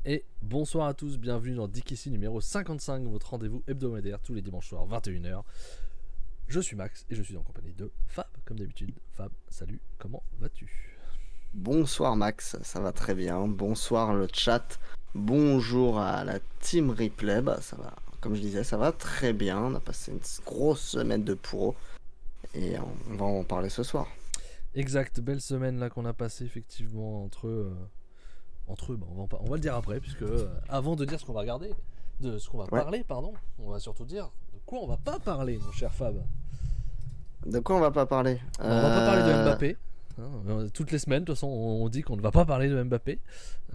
Et bonsoir à tous, bienvenue dans DKC numéro 55, votre rendez-vous hebdomadaire tous les dimanches soirs 21h. Je suis Max et je suis en compagnie de Fab, comme d'habitude. Fab, salut, comment vas-tu ? Bonsoir Max, ça va très bien. Bonsoir le chat. Bonjour à la team replay. Ça va, comme je disais, ça va très bien. On a passé une grosse semaine de pro et on va en parler ce soir. Exact, belle semaine là qu'on a passée effectivement entre eux, on va le dire après, puisque avant de dire ce qu'on va regarder, de ce qu'on va parler, pardon, on va surtout dire de quoi on va pas parler, mon cher Fab. De quoi on va pas parler On va pas parler de Mbappé. Toutes les semaines, de toute façon, on dit qu'on ne va pas parler de Mbappé.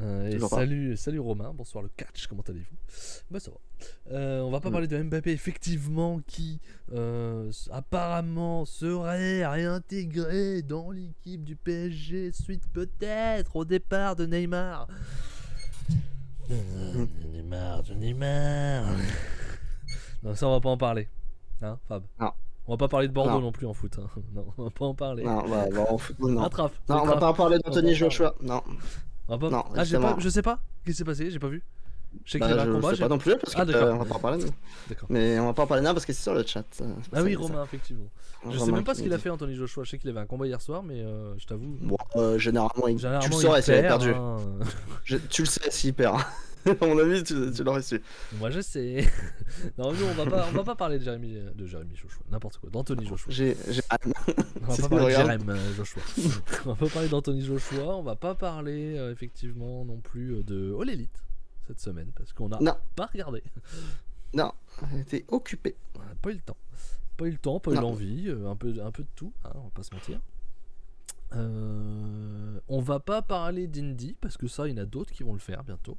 Et salut Romain, bonsoir le catch, comment allez-vous ? Bah ça va. On va pas parler de Mbappé, effectivement, qui apparemment serait réintégré dans l'équipe du PSG suite peut-être au départ de Neymar. Neymar. Non, ça on va pas en parler, hein, Fab. Non. On va pas parler de Bordeaux non plus en foot. Hein. Non, on va pas en parler. Non, en football, non. Attrape. Non, on va pas en parler d'Anthony Joshua. Non. On va pas... Non, ah, je sais pas. Qu'est-ce qui s'est passé ? J'ai pas vu. Je sais qu'il y avait un combat. Je sais pas non plus parce que on va pas en parler. D'accord. Mais on va pas en parler là parce que c'est sur le chat. Ah oui, Romain, effectivement. Je sais même pas ce qu'il a fait, Anthony Joshua. Je sais qu'il avait un combat hier soir, mais je t'avoue. Bon, généralement, tu le saurais s'il avait perdu. Tu le sais s'il perd. À mon avis, tu l'aurais su. Moi, je sais. Non, nous, on va pas parler de Jérémy Joshua, n'importe quoi, d'Anthony Joshua. On va pas parler de Jérémy Joshua. On va pas parler d'Anthony Joshua. On va pas parler effectivement non plus de All Elite cette semaine parce qu'on a pas regardé. Non, t'es occupé. On a pas eu le temps. Pas eu l'envie, un peu de tout, hein, on va pas se mentir. On va pas parler d'Indy parce que ça, il y en a d'autres qui vont le faire bientôt.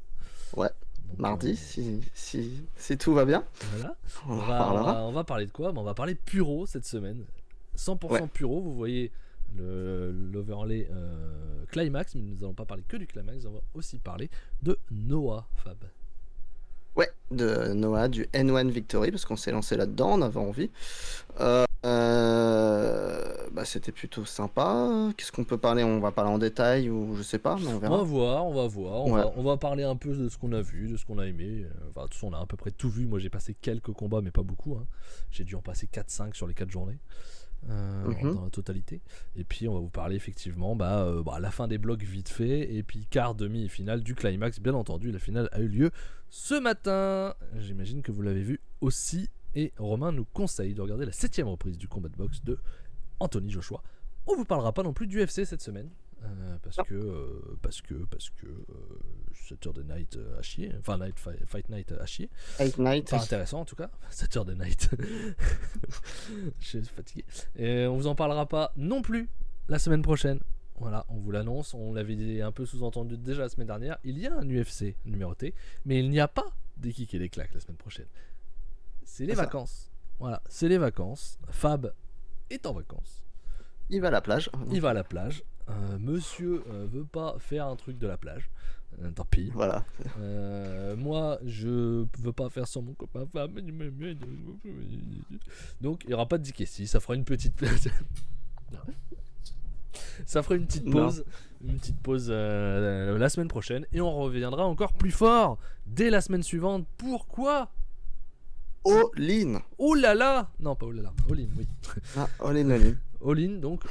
Ouais. Donc, mardi, si tout va bien. Voilà. On va parler de quoi ? On va parler Puro cette semaine. 100% Puro, vous voyez l'overlay Climax, mais nous n'allons pas parler que du Climax, on va aussi parler de Noah, Fab. Ouais, de Noah, du N1 Victory, parce qu'on s'est lancé là-dedans, on avait envie. C'était plutôt sympa. Qu'est-ce qu'on peut parler ? On va parler en détail ou je sais pas, mais on verra. On va voir. On va parler un peu de ce qu'on a vu, de ce qu'on a aimé. Enfin, de toute façon, on a à peu près tout vu. Moi, j'ai passé quelques combats, mais pas beaucoup. Hein. J'ai dû en passer 4-5 sur les 4 journées. Dans la totalité. Et puis, on va vous parler effectivement la fin des blocs vite fait. Et puis, quart, demi et finale du Climax. Bien entendu, la finale a eu lieu ce matin. J'imagine que vous l'avez vu aussi. Et Romain nous conseille de regarder la 7ème reprise du combat de boxe de Anthony Joshua. On vous parlera pas non plus du UFC cette semaine parce que Saturday Night a chier, enfin Fight Night a chier. Fight Night. Pas intéressant en tout cas. Saturday Night. Je suis fatigué. Et on vous en parlera pas non plus la semaine prochaine. Voilà, on vous l'annonce. On l'avait un peu sous-entendu déjà la semaine dernière. Il y a un UFC numéroté, mais il n'y a pas des kicks et des claques la semaine prochaine. C'est les vacances. Voilà, c'est les vacances. Fab est en vacances. Il va à la plage. Monsieur veut pas faire un truc de la plage. Tant pis. Voilà. Moi, je veux pas faire sans mon copain Fab. Donc, il y aura pas de DKC. Ça fera une petite ça fera une petite pause. Une petite pause la semaine prochaine. Et on reviendra encore plus fort dès la semaine suivante. Pourquoi ? All-in. Oh là là. Non, pas oh là là. All-in, oui. All-in. All-in, donc.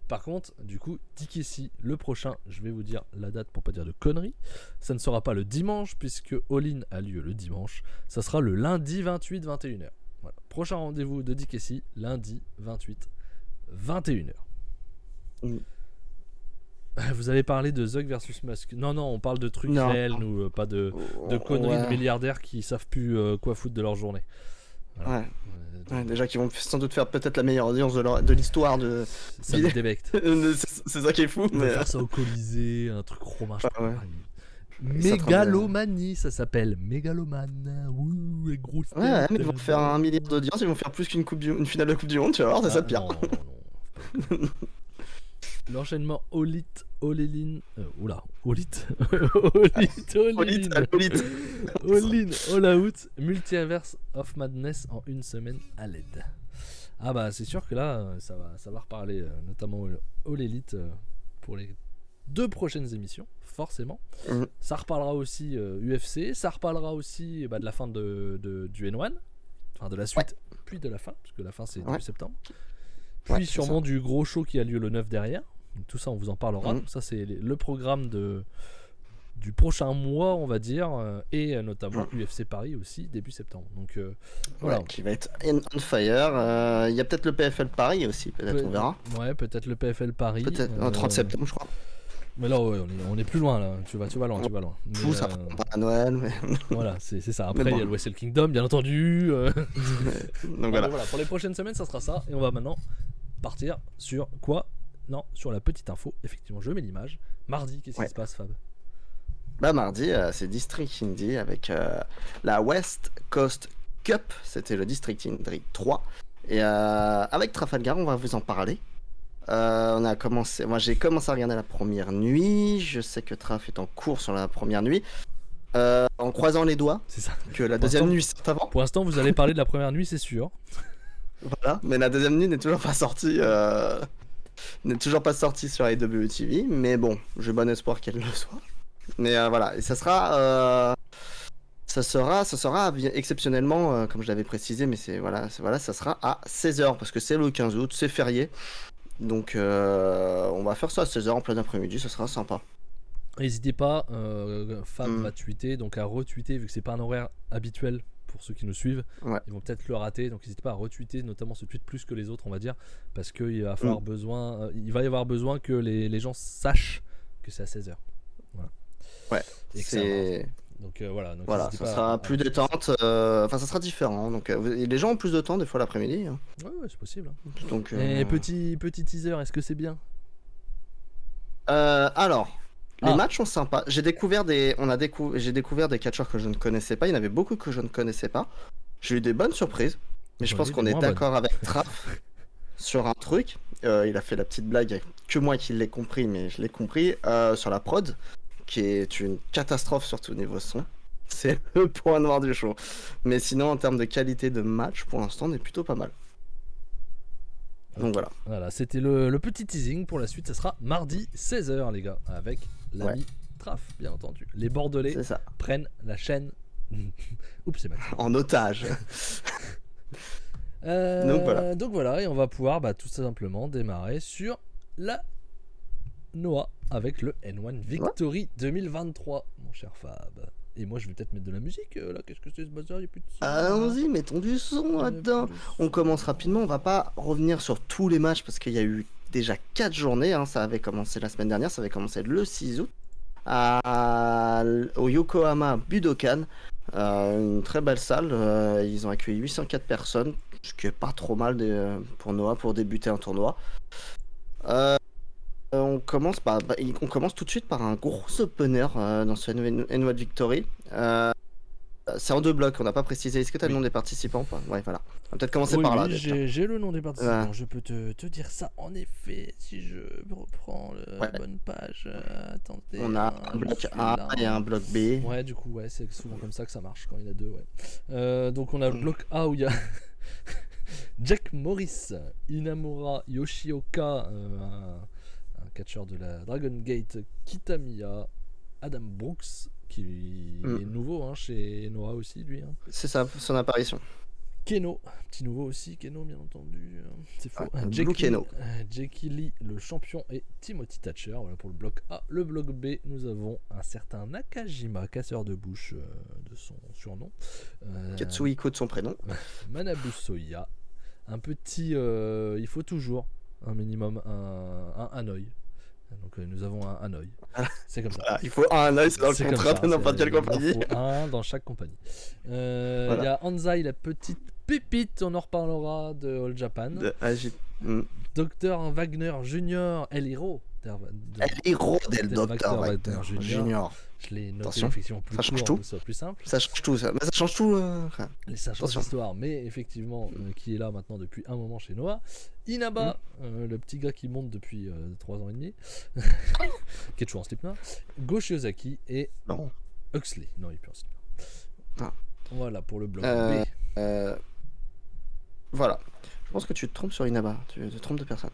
Par contre, du coup, DKC, le prochain, je vais vous dire la date pour pas dire de conneries. Ça ne sera pas le dimanche, puisque All-in a lieu le dimanche. Ça sera le lundi 28, 21h. Voilà. Prochain rendez-vous de DKC, lundi 28, 21h. Vous avez parlé de Zug versus Musk. Non, on parle de trucs réels, nous, pas de conneries de milliardaires qui savent plus quoi foutre de leur journée. Voilà. Ouais, déjà qu'ils vont sans doute faire peut-être la meilleure audience de l'histoire de Salut Débecte. C'est ça qui est fou. Mais faire ça au Colisée, un truc romain. Mégalomanie, ça s'appelle Mégalomane. Ouh, les grosses têtes. Ouais, mais ils vont faire 1 milliard d'audience, ils vont faire plus qu'une finale de Coupe du Monde, tu vas voir, c'est ça de pire. Non. L'enchaînement All In, All Out, Multiverse of Madness en une semaine à l'aide. Ah bah c'est sûr que là ça va reparler, notamment All Elite pour les 2 prochaines émissions, forcément. Mhm. Ça reparlera aussi UFC, ça reparlera aussi de la fin du N1, enfin de la suite, puis de la fin, parce que la fin c'est début septembre. Puis sûrement du gros show qui a lieu le 9 derrière. Donc, tout ça, on vous en parlera. Donc, ça, c'est le programme du prochain mois, on va dire, et notamment UFC Paris aussi, début septembre. Donc voilà. Qui va être on fire. Il y a peut-être le PFL Paris aussi, peut-être, on verra. Ouais, peut-être le PFL Paris. Peut-être 30 septembre, je crois. Mais là, on est plus loin, là. Tu vas loin. Tout ça prend pas à Noël. Mais... Voilà, c'est ça. Après, il y a le Wrestle Kingdom, bien entendu. Donc voilà. Pour les prochaines semaines, ça sera ça. Et on va maintenant partir sur quoi ? Non, sur la petite info. Effectivement, je mets l'image. Mardi, qu'est-ce qui se passe, Fab ? Mardi, c'est District Indy avec la West Coast Cup. C'était le District Indy 3. Et avec Trafalgar, on va vous en parler. Moi, j'ai commencé à regarder la première nuit. Je sais que Traf est en cours sur la première nuit. En croisant les doigts. C'est ça. Que la deuxième nuit sorte avant. Pour l'instant, vous allez parler de la première nuit, c'est sûr. Voilà, mais la deuxième nuit n'est toujours pas sortie. N'est toujours pas sortie sur AEW TV. Mais bon, j'ai bon espoir qu'elle le soit. Mais voilà, et ça sera exceptionnellement, comme je l'avais précisé, mais ça sera à 16h parce que c'est le 15 août, c'est férié. Donc on va faire ça à 16h en plein après-midi, ça sera sympa. N'hésitez pas, Fab va tweeter, donc à retweeter, vu que c'est pas un horaire habituel pour ceux qui nous suivent, ils vont peut-être le rater, donc n'hésitez pas à retweeter, notamment ce tweet plus que les autres, on va dire, parce qu'il va falloir il va y avoir besoin que les gens sachent que c'est à 16h. Voilà. Ouais, c'est... Donc voilà, ça sera plus détente, ça sera différent. Donc les gens ont plus de temps des fois l'après-midi. Hein. Ouais, c'est possible. Donc, et petit teaser, est-ce que c'est bien ? Alors, les matchs sont sympas. J'ai découvert des catcheurs que je ne connaissais pas. Il y en avait beaucoup que je ne connaissais pas. J'ai eu des bonnes surprises. Mais je pense qu'on est d'accord avec Traf sur un truc. Il a fait la petite blague, que moi qui l'ai compris, mais je l'ai compris, sur la prod, qui est une catastrophe surtout au niveau son. C'est le point noir du show. Mais sinon, en termes de qualité de match, pour l'instant, on est plutôt pas mal. Donc voilà, c'était le petit teasing. Pour la suite, ça sera mardi 16h, les gars, avec l'ami Traf, bien entendu. Les Bordelais prennent la chaîne. Oups, c'est mal. En otage. Donc voilà, et on va pouvoir tout simplement démarrer sur la Noah avec le N1 Victory 2023, mon cher Fab. Et moi je vais peut-être mettre de la musique là, qu'est-ce que c'est ce bazar, il n'y a plus de son. Allons-y, mettons du son là-dedans. On commence rapidement, on va pas revenir sur tous les matchs parce qu'il y a eu déjà 4 journées, hein. Ça avait commencé la semaine dernière, ça avait commencé le 6 août au Yokohama Budokan, une très belle salle, ils ont accueilli 804 personnes, ce qui est pas trop mal pour Noah pour débuter un tournoi. On commence tout de suite par un gros opener dans ce N1 Victory. C'est en 2 blocs, on n'a pas précisé. Est-ce que tu as le nom des participants ou pas ? Ouais, voilà. On va peut-être commencer par là. J'ai le nom des participants. Je peux te dire ça en effet si je reprends la bonne page. Attendez. On a un bloc A et un bloc B. Ouais, du coup, c'est souvent comme ça que ça marche quand il y en a 2. Donc on a le bloc A où il y a Jack Morris, Inamura Yoshioka, un catcheur de la Dragon Gate, Kitamiya, Adam Brooks, qui est nouveau chez Noah aussi, lui. C'est ça, son apparition. Keno, petit nouveau aussi, Keno bien entendu. C'est faux. Jackie Lee, le champion, et Timothy Thatcher. Voilà pour le bloc A. Le bloc B, nous avons un certain Nakajima, casseur de bouche de son surnom. Katsuhiko de son prénom. Manabu Soya. Un petit. Il faut toujours un minimum un Hanoï. Donc nous avons un Hanoï. C'est comme ça. Voilà, il faut un Hanoï, c'est dans le contrat de n'importe quelle compagnie. Il faut un dans chaque compagnie. Il y a Anzai, la petite pépite, on en reparlera de All Japan. Dr Wagner Junior, El Hero. El Hero del Dr Wagner Junior. Je l'ai noté effectivement plus court, pour que ce soit plus simple. Ça change tout, ça. Mais ça change tout. Ça change l'histoire, mais effectivement, qui est là maintenant depuis un moment chez Noah. Inaba, le petit gars qui monte depuis 3 ans et demi, qui est toujours en slip noir. Go Shiozaki et Huxley. Non, il est plus en slip noir. Voilà pour le bloc B. Voilà. Je pense que tu te trompes sur Inaba. Tu te trompes de personne.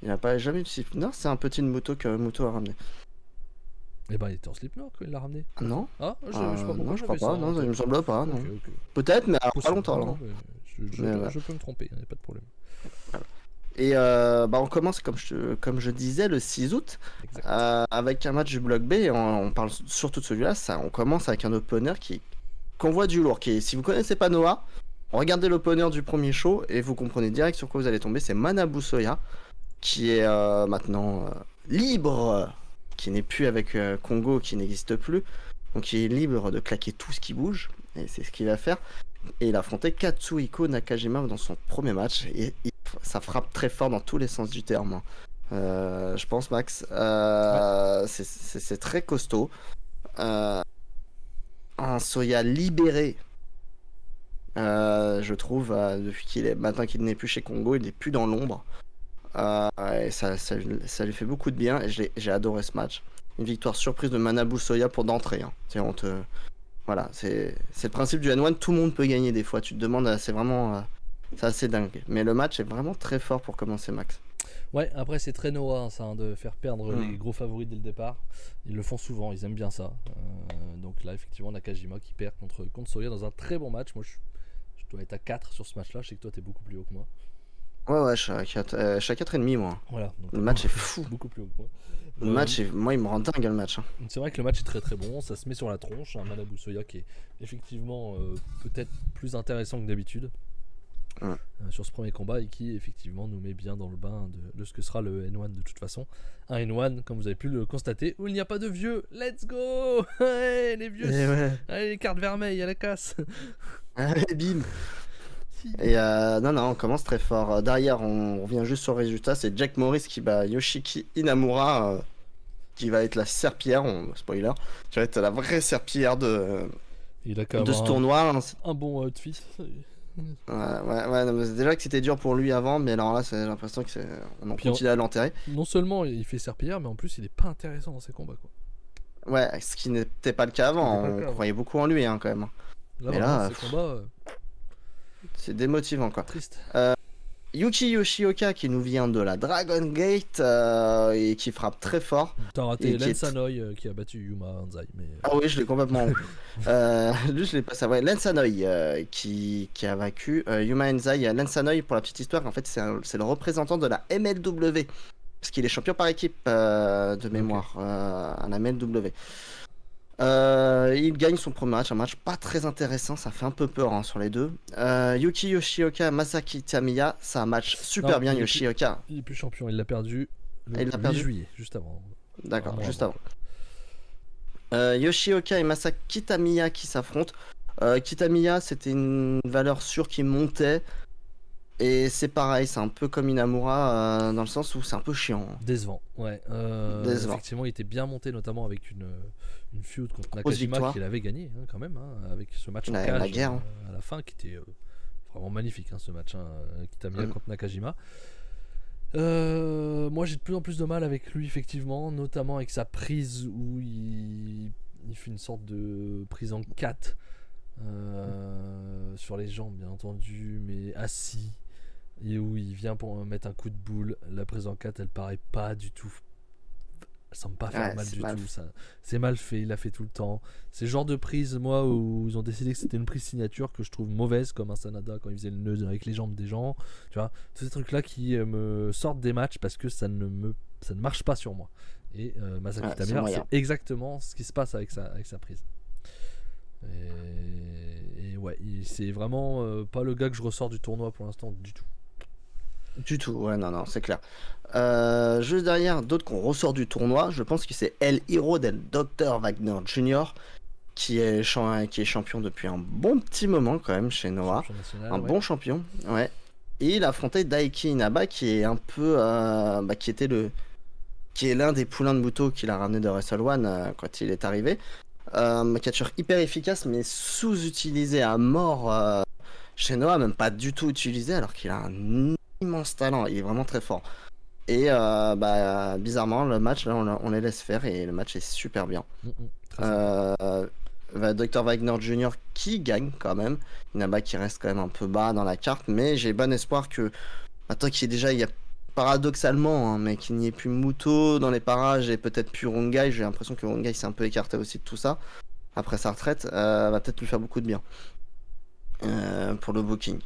Il n'a pas jamais eu de slip. Non, c'est un petit Muto que Muto a ramené. Eh ben, il était en slip noir quand il l'a ramené. Non? Ah, je sais pas pourquoi Non, je crois j'avais ça pas. en Non, il tête. me semble pas. Non. Ok, ok. Peut-être, mais alors, pas Possible. longtemps. Non, Là. mais Mais voilà. je peux me tromper, il n'y a pas de problème. Et on commence, comme je disais, le 6 août, Exact. avec un match du bloc B. Et on parle surtout de celui-là. On commence avec un opener qu'on voit du lourd. Si vous connaissez pas Noah, regardez l'opener du premier show et vous comprenez direct sur quoi vous allez tomber. C'est Manabu Soya, qui est maintenant libre, qui n'est plus avec Congo, qui n'existe plus. Donc il est libre de claquer tout ce qui bouge. Et c'est ce qu'il va faire. Et il a affronté Katsuhiko Nakajima dans son premier match. Et ça frappe très fort dans tous les sens du terme. Je pense, Max. C'est très costaud. Un Soya libéré. Je trouve, depuis maintenant qu'il n'est plus chez Congo, il n'est plus dans l'ombre. Et ça lui fait beaucoup de bien. Et j'ai adoré ce match. Une victoire surprise de Manabu Soya pour d'entrée. Hein. Voilà, c'est le principe du N1, tout le monde peut gagner des fois. Tu te demandes, c'est vraiment. C'est assez dingue. Mais le match est vraiment très fort pour commencer, Max. Ouais, après c'est très Noah ça, hein, de faire perdre les gros favoris dès le départ. Ils le font souvent, ils aiment bien ça. Donc là, effectivement, Nakajima qui perd contre Soya dans un très bon match. Moi, je dois être à 4 sur ce match-là. Je sais que toi, t'es beaucoup plus haut que moi. Ouais, je suis à 4,5 moi. Voilà, donc le match est fou. Beaucoup plus haut que moi. Le match, moi, il me rend dingue le match. Hein. C'est vrai que le match est très très bon, ça se met sur la tronche. Un Manabu Soya qui est effectivement peut-être plus intéressant que d'habitude sur ce premier combat et qui effectivement nous met bien dans le bain de ce que sera le N1 de toute façon. Un N1, comme vous avez pu le constater, où il n'y a pas de vieux. Let's go. Ouais, les vieux. Allez, les cartes vermeilles à la casse. Allez, bim. Et non, on commence très fort. Derrière, on revient juste sur le résultat. C'est Jack Morris qui bat Yoshiki Inamura, qui va être la serpillière, spoiler, qui va être la vraie serpillière de ce tournoi. Un bon outfit. Ouais, non, mais déjà que c'était dur pour lui avant, mais alors là, j'ai l'impression qu'on en continue à l'enterrer. Non seulement il fait serpillière, mais en plus il est pas intéressant dans ses combats, quoi. Ouais, ce qui n'était pas le cas avant. On croyait beaucoup en lui, hein, quand même. Là, mais là, ses combats. C'est démotivant, quoi. Triste. Yuki Yoshioka qui nous vient de la Dragon Gate et qui frappe très fort. T'as raté Lens Hanoi qui a battu Yuma Hanzai. Mais... Ah oui, je l'ai complètement oublié. Lui, je l'ai pas savoir. Lens Hanoi qui a vaincu Yuma Hanzai. Lens Hanoi, pour la petite histoire, en fait, c'est le représentant de la MLW. Parce qu'il est champion par équipe de mémoire à la MLW. Il gagne son premier match, un match pas très intéressant, ça fait un peu peur hein, sur les deux. Yuki Yoshioka, Masaki Tamiya, c'est un match super bien. Yoshioka. Il est plus champion, il l'a perdu le 8 juillet, juste avant. D'accord, juste avant. Yoshioka et Masaki Tamiya qui s'affrontent. Kitamiya, c'était une valeur sûre qui montait. Et c'est pareil, c'est un peu comme Inamura dans le sens où c'est un peu chiant. Décevant, ouais. Décevant. Effectivement, il était bien monté, notamment avec une feud contre Nakajima qu'il avait gagné hein, quand même, hein, avec ce match en cage guerre, à la fin qui était vraiment magnifique, hein, ce match, Kitamiya contre Nakajima. Moi, j'ai de plus en plus de mal avec lui, effectivement, notamment avec sa prise où il fait une sorte de prise en 4 sur les jambes, bien entendu, mais assis. Et où il vient pour mettre un coup de boule. La prise en 4, elle paraît pas du tout. Elle semble pas faire mal du tout. C'est mal fait, il l'a fait tout le temps. C'est le genre de prise, moi, où ils ont décidé que c'était une prise signature que je trouve mauvaise, comme un Sanada quand il faisait le nœud avec les jambes des gens. Tu vois, tous ces trucs-là qui me sortent des matchs parce que ça ne marche pas sur moi. Et Masaki Tamiya, c'est exactement ce qui se passe avec sa prise. Et ouais, c'est vraiment pas le gars que je ressors du tournoi pour l'instant du tout. Du tout, ouais, non, c'est clair. Juste derrière, d'autres qu'on ressort du tournoi, je pense que c'est El Hiro del Dr. Wagner Jr. qui est champion depuis un bon petit moment quand même chez Noah. Bon champion, ouais. Et il a affronté Daiki Inaba qui est un peu, qui est l'un des poulains de Muto qu'il a ramené de Wrestle One quand il est arrivé. Catcheur hyper efficace mais sous-utilisé à mort chez Noah, même pas du tout utilisé alors qu'il a un immense talent, il est vraiment très fort. Et bizarrement le match là on les laisse faire et le match est super bien. Dr. Wagner Jr. qui gagne quand même, Inaba qui reste quand même un peu bas dans la carte, mais j'ai bon espoir que maintenant qu'il est déjà il y a paradoxalement, hein, mais qu'il n'y ait plus Muto dans les parages et peut-être plus Rongai, j'ai l'impression que Rongai s'est un peu écarté aussi de tout ça, après sa retraite, va peut-être lui faire beaucoup de bien pour le booking.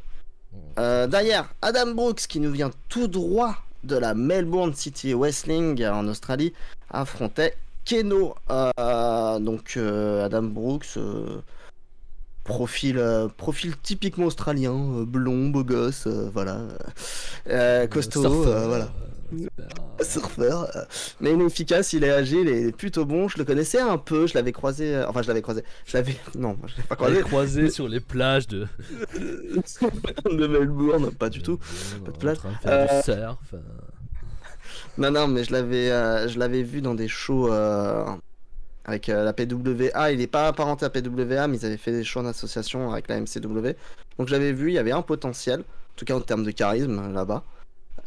Derrière, Adam Brooks qui nous vient tout droit de la Melbourne City Wrestling en Australie, affrontait Keno. Donc Adam Brooks, profil typiquement australien, blond, beau gosse, voilà, costaud, surfeur, voilà. super, Surfeur, mais il est efficace, il est agile, il est plutôt bon. Je le connaissais un peu, je l'avais croisé, non, je l'ai pas croisé. croisé sur les plages de de Melbourne, pas du tout, pas de plage. en train de faire du surf. Non, mais je l'avais vu dans des shows avec la PWA. Il est pas apparenté à PWA, mais ils avaient fait des shows en association avec la MCW. Donc je l'avais vu, il y avait un potentiel, en tout cas en termes de charisme là-bas.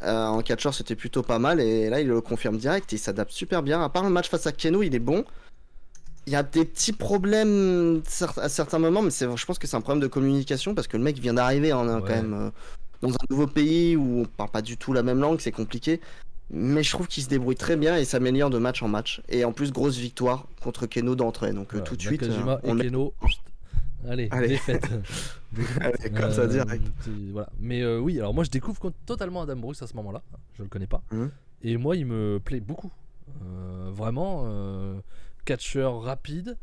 En catcheur, c'était plutôt pas mal, et là il le confirme direct. Il s'adapte super bien. À part le match face à Keno, il est bon. Il y a des petits problèmes à certains moments, mais je pense que c'est un problème de communication parce que le mec vient d'arriver quand même dans un nouveau pays où on parle pas du tout la même langue, c'est compliqué. Mais je trouve qu'il se débrouille très bien et s'améliore de match en match. Et en plus, grosse victoire contre Keno d'entrée. Donc tout de suite, on et Keno. Allez. Défaite. Allez, comme ça direct. Voilà. Mais oui, alors moi je découvre totalement Adam Brooks à ce moment-là. Je le connais pas. Et moi il me plaît beaucoup. Vraiment, catcheur rapide,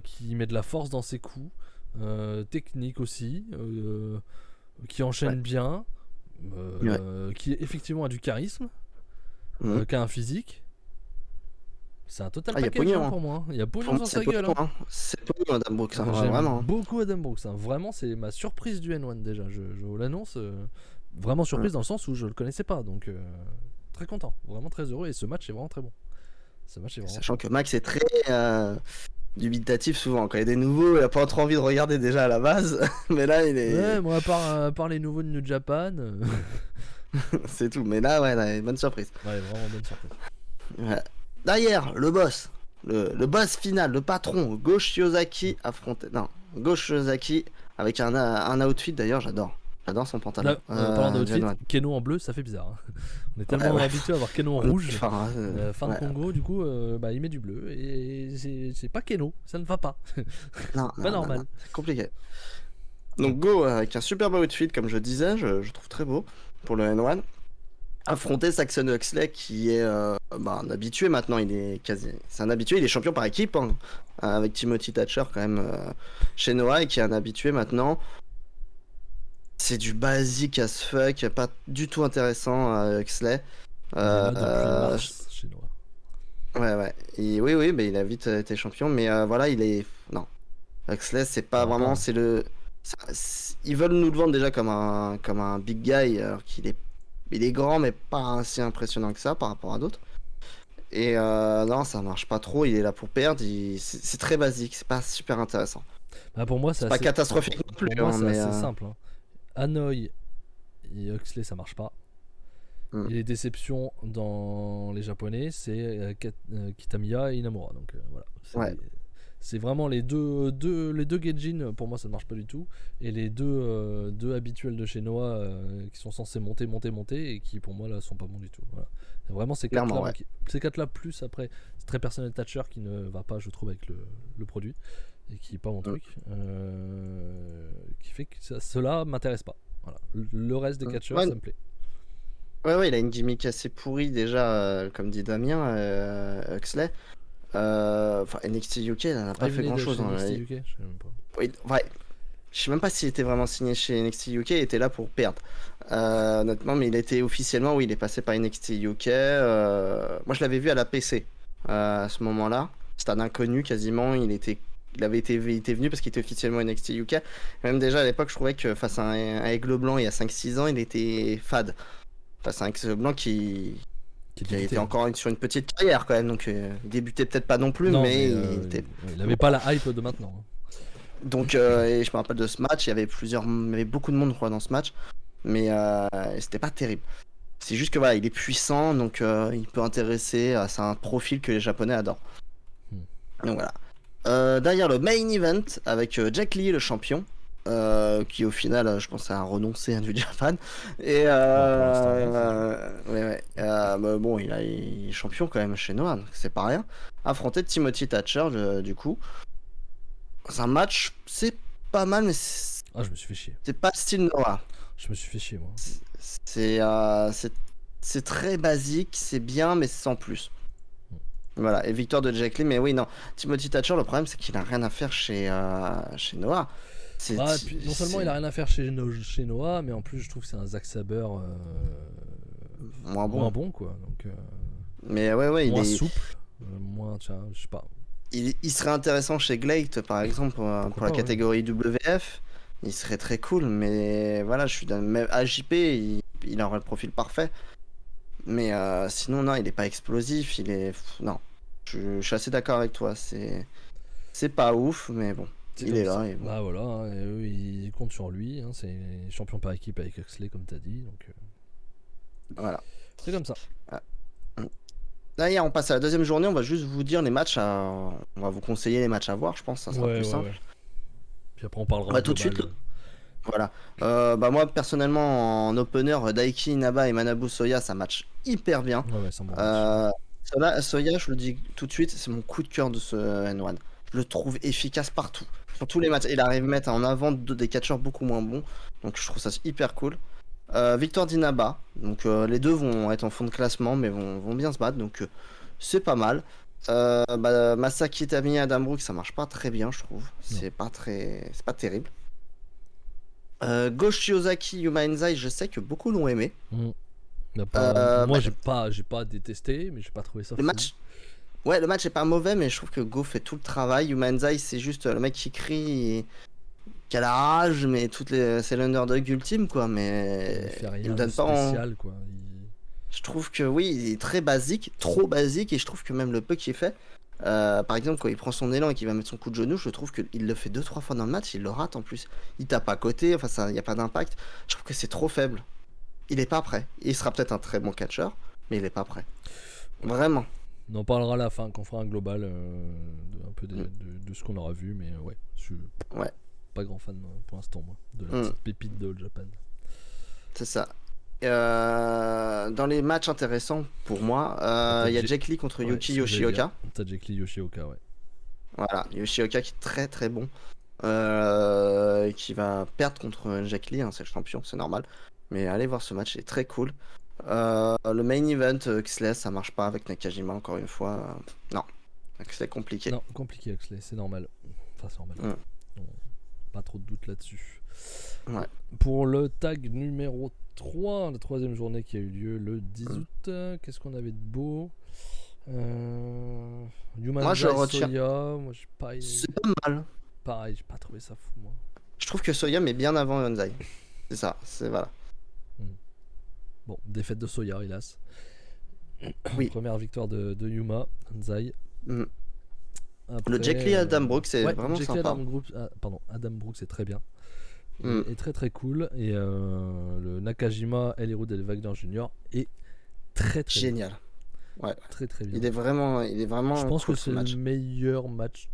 qui met de la force dans ses coups, technique aussi, qui enchaîne bien, qui effectivement a du charisme, qui a un physique. C'est un total package pour moi. Il y a pognon dans sa gueule. C'est pognon Adam Brooks, j'aime vraiment. Beaucoup Adam Brooks. Vraiment, c'est ma surprise du N1 déjà. Je vous l'annonce. Vraiment surprise dans le sens où je le connaissais pas. Donc très content. Vraiment très heureux. Et ce match est vraiment très bon. Sachant que Max est très dubitatif souvent. Quand il y a des nouveaux, il a pas trop envie de regarder déjà à la base. Mais là, il est. Ouais, moi, à part les nouveaux de New Japan. c'est tout. Mais là, bonne surprise. Ouais, vraiment bonne surprise. Ouais. Derrière, le boss. Le boss final, le patron, Go Shiozaki affronté. Non, Go Shiozaki avec un outfit d'ailleurs, j'adore. J'adore son pantalon. Parlant d'outfit, Keno en bleu, ça fait bizarre. Hein. On est tellement habitué à voir Keno en rouge. Fin de Congo, du coup, il met du bleu. Et c'est pas Keno, ça ne va pas. Non, pas normal. Non, c'est compliqué. Donc Go avec un super beau outfit, comme je disais, je trouve très beau pour le N1. Affronter Saxon Huxley qui est un habitué maintenant, c'est un habitué, il est champion par équipe hein, avec Timothy Thatcher quand même chez Noah et qui est un habitué maintenant. C'est du basique as fuck, pas du tout intéressant Huxley. Il est là depuis mars chez Noah. Ouais. Et oui, mais il a vite été champion, mais voilà, non. Huxley, c'est pas vraiment, ils veulent nous le vendre déjà comme un big guy alors qu'il est. Il est grand, mais pas si impressionnant que ça par rapport à d'autres. Et non, ça marche pas trop. Il est là pour perdre. C'est très basique. C'est pas super intéressant. Pour moi, c'est pas catastrophique non plus. Pour moi, c'est assez simple. Hein. Hanoï et Huxley, ça marche pas. Et les déceptions dans les japonais, c'est Kitamiya et Inamura. Donc voilà. C'est vraiment les deux Gaijin, pour moi ça ne marche pas du tout, et les deux habituels de chez Noah qui sont censés monter et qui pour moi là sont pas bons du tout. Voilà. Vraiment ces quatre là plus après c'est très personnel Thatcher qui ne va pas je trouve avec le produit et qui est pas mon truc, qui fait que cela m'intéresse pas. Voilà. Le reste des catcheurs ça me plaît. Ouais, il a une gimmick assez pourrie déjà, comme dit Damien, Huxley. NXT UK, il n'a pas fait grand chose. NXT UK, je sais même pas. Oui, je sais même pas s'il était vraiment signé chez NXT UK, il était là pour perdre. Honnêtement, mais il était officiellement, il est passé par NXT UK. Moi, je l'avais vu à la PC à ce moment-là. C'était un inconnu quasiment. Il était venu parce qu'il était officiellement NXT UK. Même déjà à l'époque, je trouvais que face à un Aigle Blanc il y a 5-6 ans, il était fade. Face à un Aigle Blanc qui était encore sur une petite carrière quand même, donc il débutait peut-être pas non plus, mais il avait pas la hype de maintenant. Donc et je me rappelle de ce match, il y avait beaucoup de monde je crois dans ce match, mais c'était pas terrible. C'est juste que voilà, il est puissant, donc il peut intéresser, c'est un profil que les Japonais adorent. Donc voilà. Derrière le main event avec Jack Lee le champion qui au final, je pense, a renoncé à New Japan. Et mais bon, il est champion quand même chez Noah, donc c'est pas rien. Affronter Timothy Thatcher, du coup. C'est un match, c'est pas mal, mais Ah, je me suis fait chier. c'est pas le style Noah. Je me suis fait chier, moi. C'est très basique, c'est bien, mais sans plus. Voilà, et victoire de Jack Lee, mais oui, non. Timothy Thatcher, le problème, c'est qu'il a rien à faire chez Noah. Puis, non seulement il a rien à faire chez Noah, mais en plus, je trouve que c'est un Zack Sabre moins bon, quoi. Donc, mais ouais, moins il est souple, moins, tiens, je sais pas. Il serait intéressant chez Glade, par exemple, pour la catégorie WF. Il serait très cool, mais voilà, même AJP, il aurait le profil parfait. Mais sinon, non, il est pas explosif. Non, je suis assez d'accord avec toi. C'est pas ouf, mais bon, il est là. Et bon. Bah voilà, hein, et eux, ils comptent sur lui. Hein, c'est champion par équipe avec Huxley, comme t'as dit. Donc, voilà. C'est comme ça. D'ailleurs, on passe à la deuxième journée. On va juste vous dire les matchs On va vous conseiller les matchs à voir, je pense. Ça sera plus simple. Ouais. Puis après, on parlera tout de suite. Voilà. Moi, personnellement, en opener, Daiki Inaba et Manabu Soya, ça match hyper bien. Ouais, c'est un bon match. Soya, je le dis tout de suite, c'est mon coup de cœur de ce N1. Je le trouve efficace partout. Sur tous les matchs. Il arrive à mettre en avant des catcheurs beaucoup moins bons. Donc, je trouve ça hyper cool. Victor d'Inaba. Donc, les deux vont être en fond de classement, mais vont bien se battre. Donc, c'est pas mal. Masaki Tamiya, Adam Brooks, ça marche pas très bien, je trouve. C'est pas terrible. Go Shiozaki, Yuma Enzai, je sais que beaucoup l'ont aimé. Moi, j'ai pas détesté, mais j'ai pas trouvé ça fou. Le match est pas mauvais, mais je trouve que Go fait tout le travail. Yuma Enzai, c'est juste le mec qui crie et qui a la rage, mais c'est l'underdog ultime, quoi. Mais il fait rien me donne de pas spécial, quoi. Je trouve que oui, il est très basique, trop basique, et je trouve que même le peu qu'il fait, par exemple, quand il prend son élan et qu'il va mettre son coup de genou, je trouve qu'il le fait 2-3 fois dans le match, il le rate en plus. Il tape à côté, enfin, il n'y a pas d'impact. Je trouve que c'est trop faible. Il est pas prêt. Il sera peut-être un très bon catcheur, mais il est pas prêt. Vraiment. On en parlera à la fin, quand on fera un global un peu de ce qu'on aura vu, mais ouais, je suis pas grand fan pour l'instant, moi, de la petite pépite de All Japan. C'est ça. Dans les matchs intéressants pour moi, il y a Jack Lee contre Yuki Yoshioka. T'as Jack Lee Yoshioka, ouais. Voilà, Yoshioka qui est très très bon. Qui va perdre contre Jack Lee, hein, c'est le champion, c'est normal. Mais allez voir ce match, c'est très cool. Le main event, Huxley, ça marche pas avec Nakajima, encore une fois. Non, c'est compliqué. Non, compliqué Huxley, c'est normal. Enfin, c'est normal. Pas trop de doute là-dessus. Ouais. Pour le tag numéro 3, la troisième journée qui a eu lieu le 10 août, qu'est-ce qu'on avait de beau? Moi, je retiens. Soya, moi, c'est pas mal. Pareil, j'ai pas trouvé ça fou, moi. Je trouve que Soya met bien avant Enzai. C'est ça, c'est voilà. Bon, défaite de Soya, hélas. Oui. Première victoire de Yuma, Enzai. Après, le Jack Lee Adam Brooks, c'est vraiment Jack sympa. Adam Brooks, c'est très bien. Est très très cool. Et le Nakajima El Hero del Wagner Jr. est très très génial. Bien. Ouais. Très très bien. Il est vraiment. Je pense cool, que c'est le meilleur match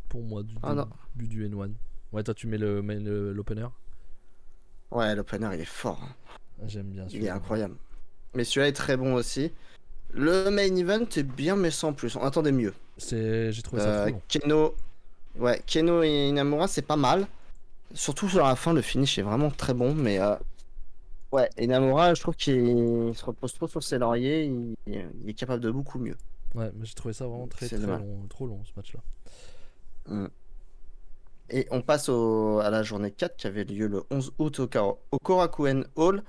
pour moi du début du N1. Ouais, toi tu mets l'opener. Ouais, l'opener il est fort. J'aime bien celui-là. Il est incroyable. Mais celui-là est très bon aussi. Le main event est bien, mais sans plus. On attendait mieux. J'ai trouvé ça trop long. Keno et Inamura, c'est pas mal. Surtout sur la fin, le finish est vraiment très bon. Mais Inamura, je trouve qu'il se repose trop sur ses lauriers. Il est capable de beaucoup mieux. Ouais, mais j'ai trouvé ça vraiment très long, trop long ce match-là. Et on passe à la journée 4 qui avait lieu le 11 août au Korakuen Hall.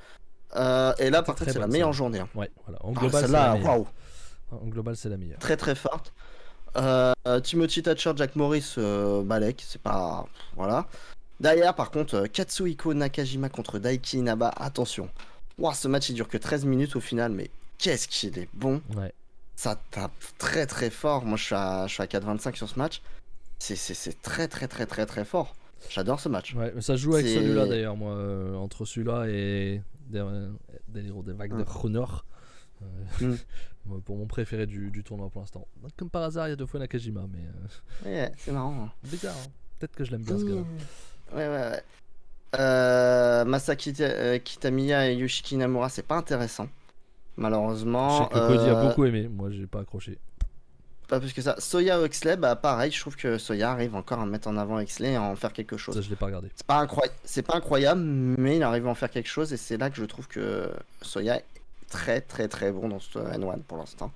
Et là, par contre, c'est la meilleure journée. Hein. Ouais, voilà. En global, celle-là, waouh! En global, c'est la meilleure. Très très forte. Timothy Thatcher, Jack Morris, Balek, c'est pas. Voilà. Derrière, par contre, Katsuhiko Nakajima contre Daiki Inaba. Attention. Wow, ce match, il dure que 13 minutes au final, mais qu'est-ce qu'il est bon! Ouais. Ça tape très très fort. Moi, je suis à 4,25 sur ce match. C'est très très très très très fort. J'adore ce match. Ouais, ça joue avec celui-là d'ailleurs, moi. Entre celui-là et des héros des Wagner Honor. Pour mon préféré du tournoi pour l'instant. Comme par hasard, il y a 2 fois Nakajima, mais. Ouais, c'est marrant. Bizarre, hein. Peut-être que je l'aime bien ce gars-là. Ouais. Masaki Kitamiya et Yoshiki Inamura, c'est pas intéressant. Je Malheureusement. sais que Cody a beaucoup aimé, moi j'ai pas accroché. Pas plus que ça. Soya Huxley, bah pareil, je trouve que Soya arrive encore à mettre en avant Huxley et à en faire quelque chose. Ça je l'ai pas regardé. C'est pas incroyable, mais il arrive à en faire quelque chose et c'est là que je trouve que Soya est très très très bon dans ce N1 pour l'instant.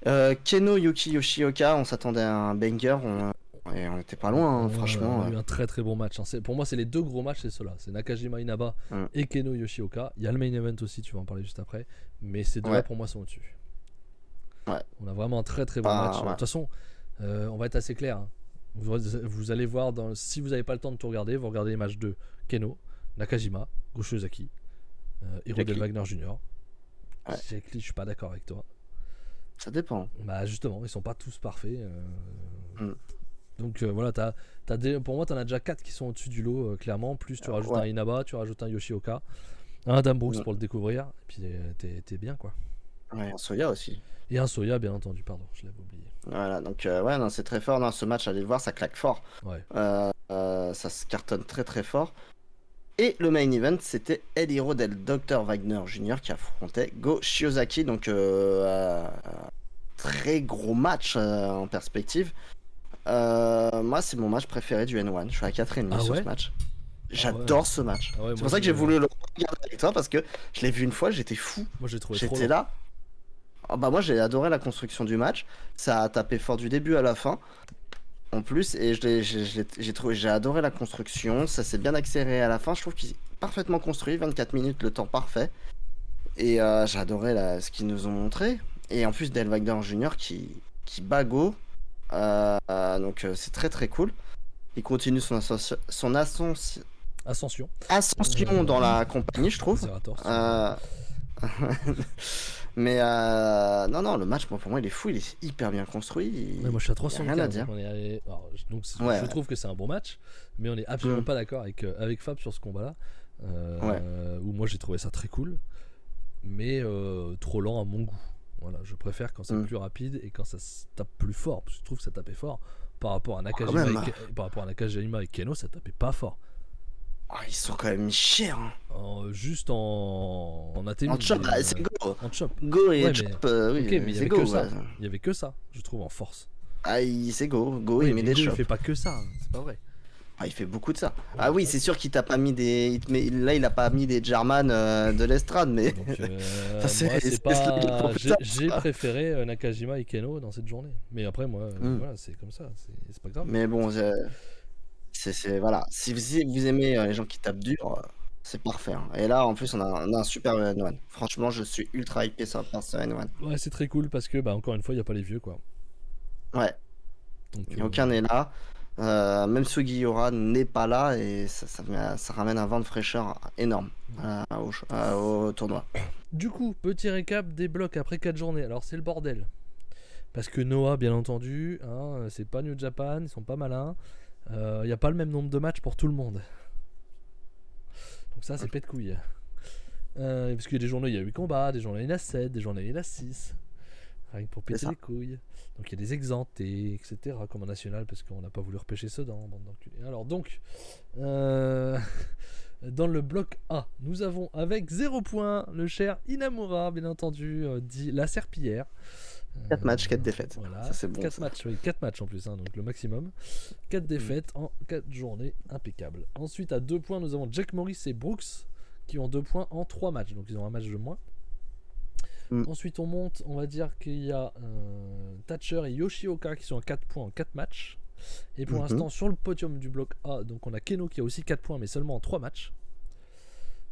Keno Yuki Yoshioka, on s'attendait à un banger, et on était pas loin, hein, franchement. On a eu un très très bon match. Hein. Pour moi, c'est les deux gros matchs, c'est ceux-là. C'est Nakajima Inaba et Keno Yoshioka. Il y a le main event aussi, tu vas en parler juste après. Mais ces deux-là, pour moi, sont au-dessus. Ouais. On a vraiment un très très bon match. De toute façon, on va être assez clair. Hein. Vous allez voir, si vous n'avez pas le temps de tout regarder, vous regardez les matchs de Keno, Nakajima, Goshozaki, Hirodel Wagner Jr. Jake Lee, je suis pas d'accord avec toi. Ça dépend. Bah justement, ils sont pas tous parfaits. Donc voilà, pour moi, tu en as déjà 4 qui sont au-dessus du lot, clairement. Plus tu rajoutes un Inaba, tu rajoutes un Yoshioka, un Adam Brooks pour le découvrir. Et puis t'es bien, quoi. Ouais, un Soya aussi. Et un Soya, bien entendu, pardon, je l'avais oublié. Voilà, donc ouais, non, c'est très fort. Non, ce match, allez le voir, ça claque fort. Ouais. Ça se cartonne très très fort. Et le main event, c'était El Hirodel Dr. Wagner Jr. qui affrontait Go Shiozaki. Donc, très gros match en perspective. Moi, c'est mon match préféré du N1. Je suis à 4,5 sur ce match. J'adore ce match. C'est pour ça que j'ai voulu le regarder avec toi parce que je l'ai vu une fois, j'étais fou. Moi, j'ai trouvé J'étais là. Bah, moi, j'ai adoré la construction du match. Ça a tapé fort du début à la fin. En plus, et j'ai adoré la construction. Ça s'est bien accéléré à la fin. Je trouve qu'il est parfaitement construit. 24 minutes, le temps parfait. Et j'ai adoré ce qu'ils nous ont montré. Et en plus, Del Wagner Jr. qui bat Go. Donc c'est très très cool. Il continue son ascension dans la compagnie, je trouve. Mais non, le match, pour moi, il est fou, il est hyper bien construit. Moi, je suis à 300. Rien à dire. Je trouve que c'est un bon match, mais on est absolument pas d'accord avec Fab sur ce combat-là. Où moi, j'ai trouvé ça très cool, mais trop lent à mon goût. Voilà, je préfère quand c'est plus rapide et quand ça se tape plus fort, parce que je trouve que ça tapait fort. Par rapport à Nakajima et Keno, ça tapait pas fort. Ils sont quand même chers. Juste en ATM. En chop, c'est Go. En chop. Go et chop, oui, mais il y avait Go. Il y avait que ça, je trouve, en force. C'est Go. Go, il met des chops. Il fait pas que ça, c'est pas vrai. Il fait beaucoup de ça. Oui, c'est sûr qu'il t'a pas mis des. Là, il a pas mis des German de l'estrade, mais. J'ai préféré Nakajima et Keno dans cette journée. Mais après, moi, voilà, c'est comme ça, c'est pas grave. Mais bon, voilà. Si vous aimez les gens qui tapent dur, c'est parfait. Hein. Et là, en plus, on a un super N1. Franchement, je suis ultra hypé par ce N1. Ouais, c'est très cool parce que, encore une fois, il n'y a pas les vieux, quoi. Ouais. Donc, aucun n'est là. Même Sugiura n'est pas là et ça ramène un vent de fraîcheur énorme au tournoi. Du coup, petit récap des blocs après 4 journées. Alors, c'est le bordel. Parce que Noah, bien entendu, c'est pas New Japan, ils sont pas malins. Il n'y a pas le même nombre de matchs pour tout le monde. Donc ça, c'est pète couille. Parce qu'il y a des journées, il y a 8 combats, des journées, il y en a 7, des journées, il y en a 6. Rien que pour péter les couilles. Donc il y a des exemptés, etc. Comme en national, parce qu'on n'a pas voulu repêcher Sedan, bande d'enculés. Alors donc, dans le bloc A, nous avons avec 0 points le cher Inamura, bien entendu, dit la serpillière. 4 matchs, 4 défaites. Voilà. Ça, c'est bon. 4 matchs en plus, donc le maximum. 4 défaites en 4 journées, impeccable. Ensuite, à 2 points, nous avons Jack Morris et Brooks qui ont 2 points en 3 matchs, donc ils ont un match de moins. Ensuite, on monte, on va dire qu'il y a Thatcher et Yoshioka qui sont à 4 points en 4 matchs. Et pour l'instant, sur le podium du bloc A, donc on a Keno qui a aussi 4 points, mais seulement en 3 matchs.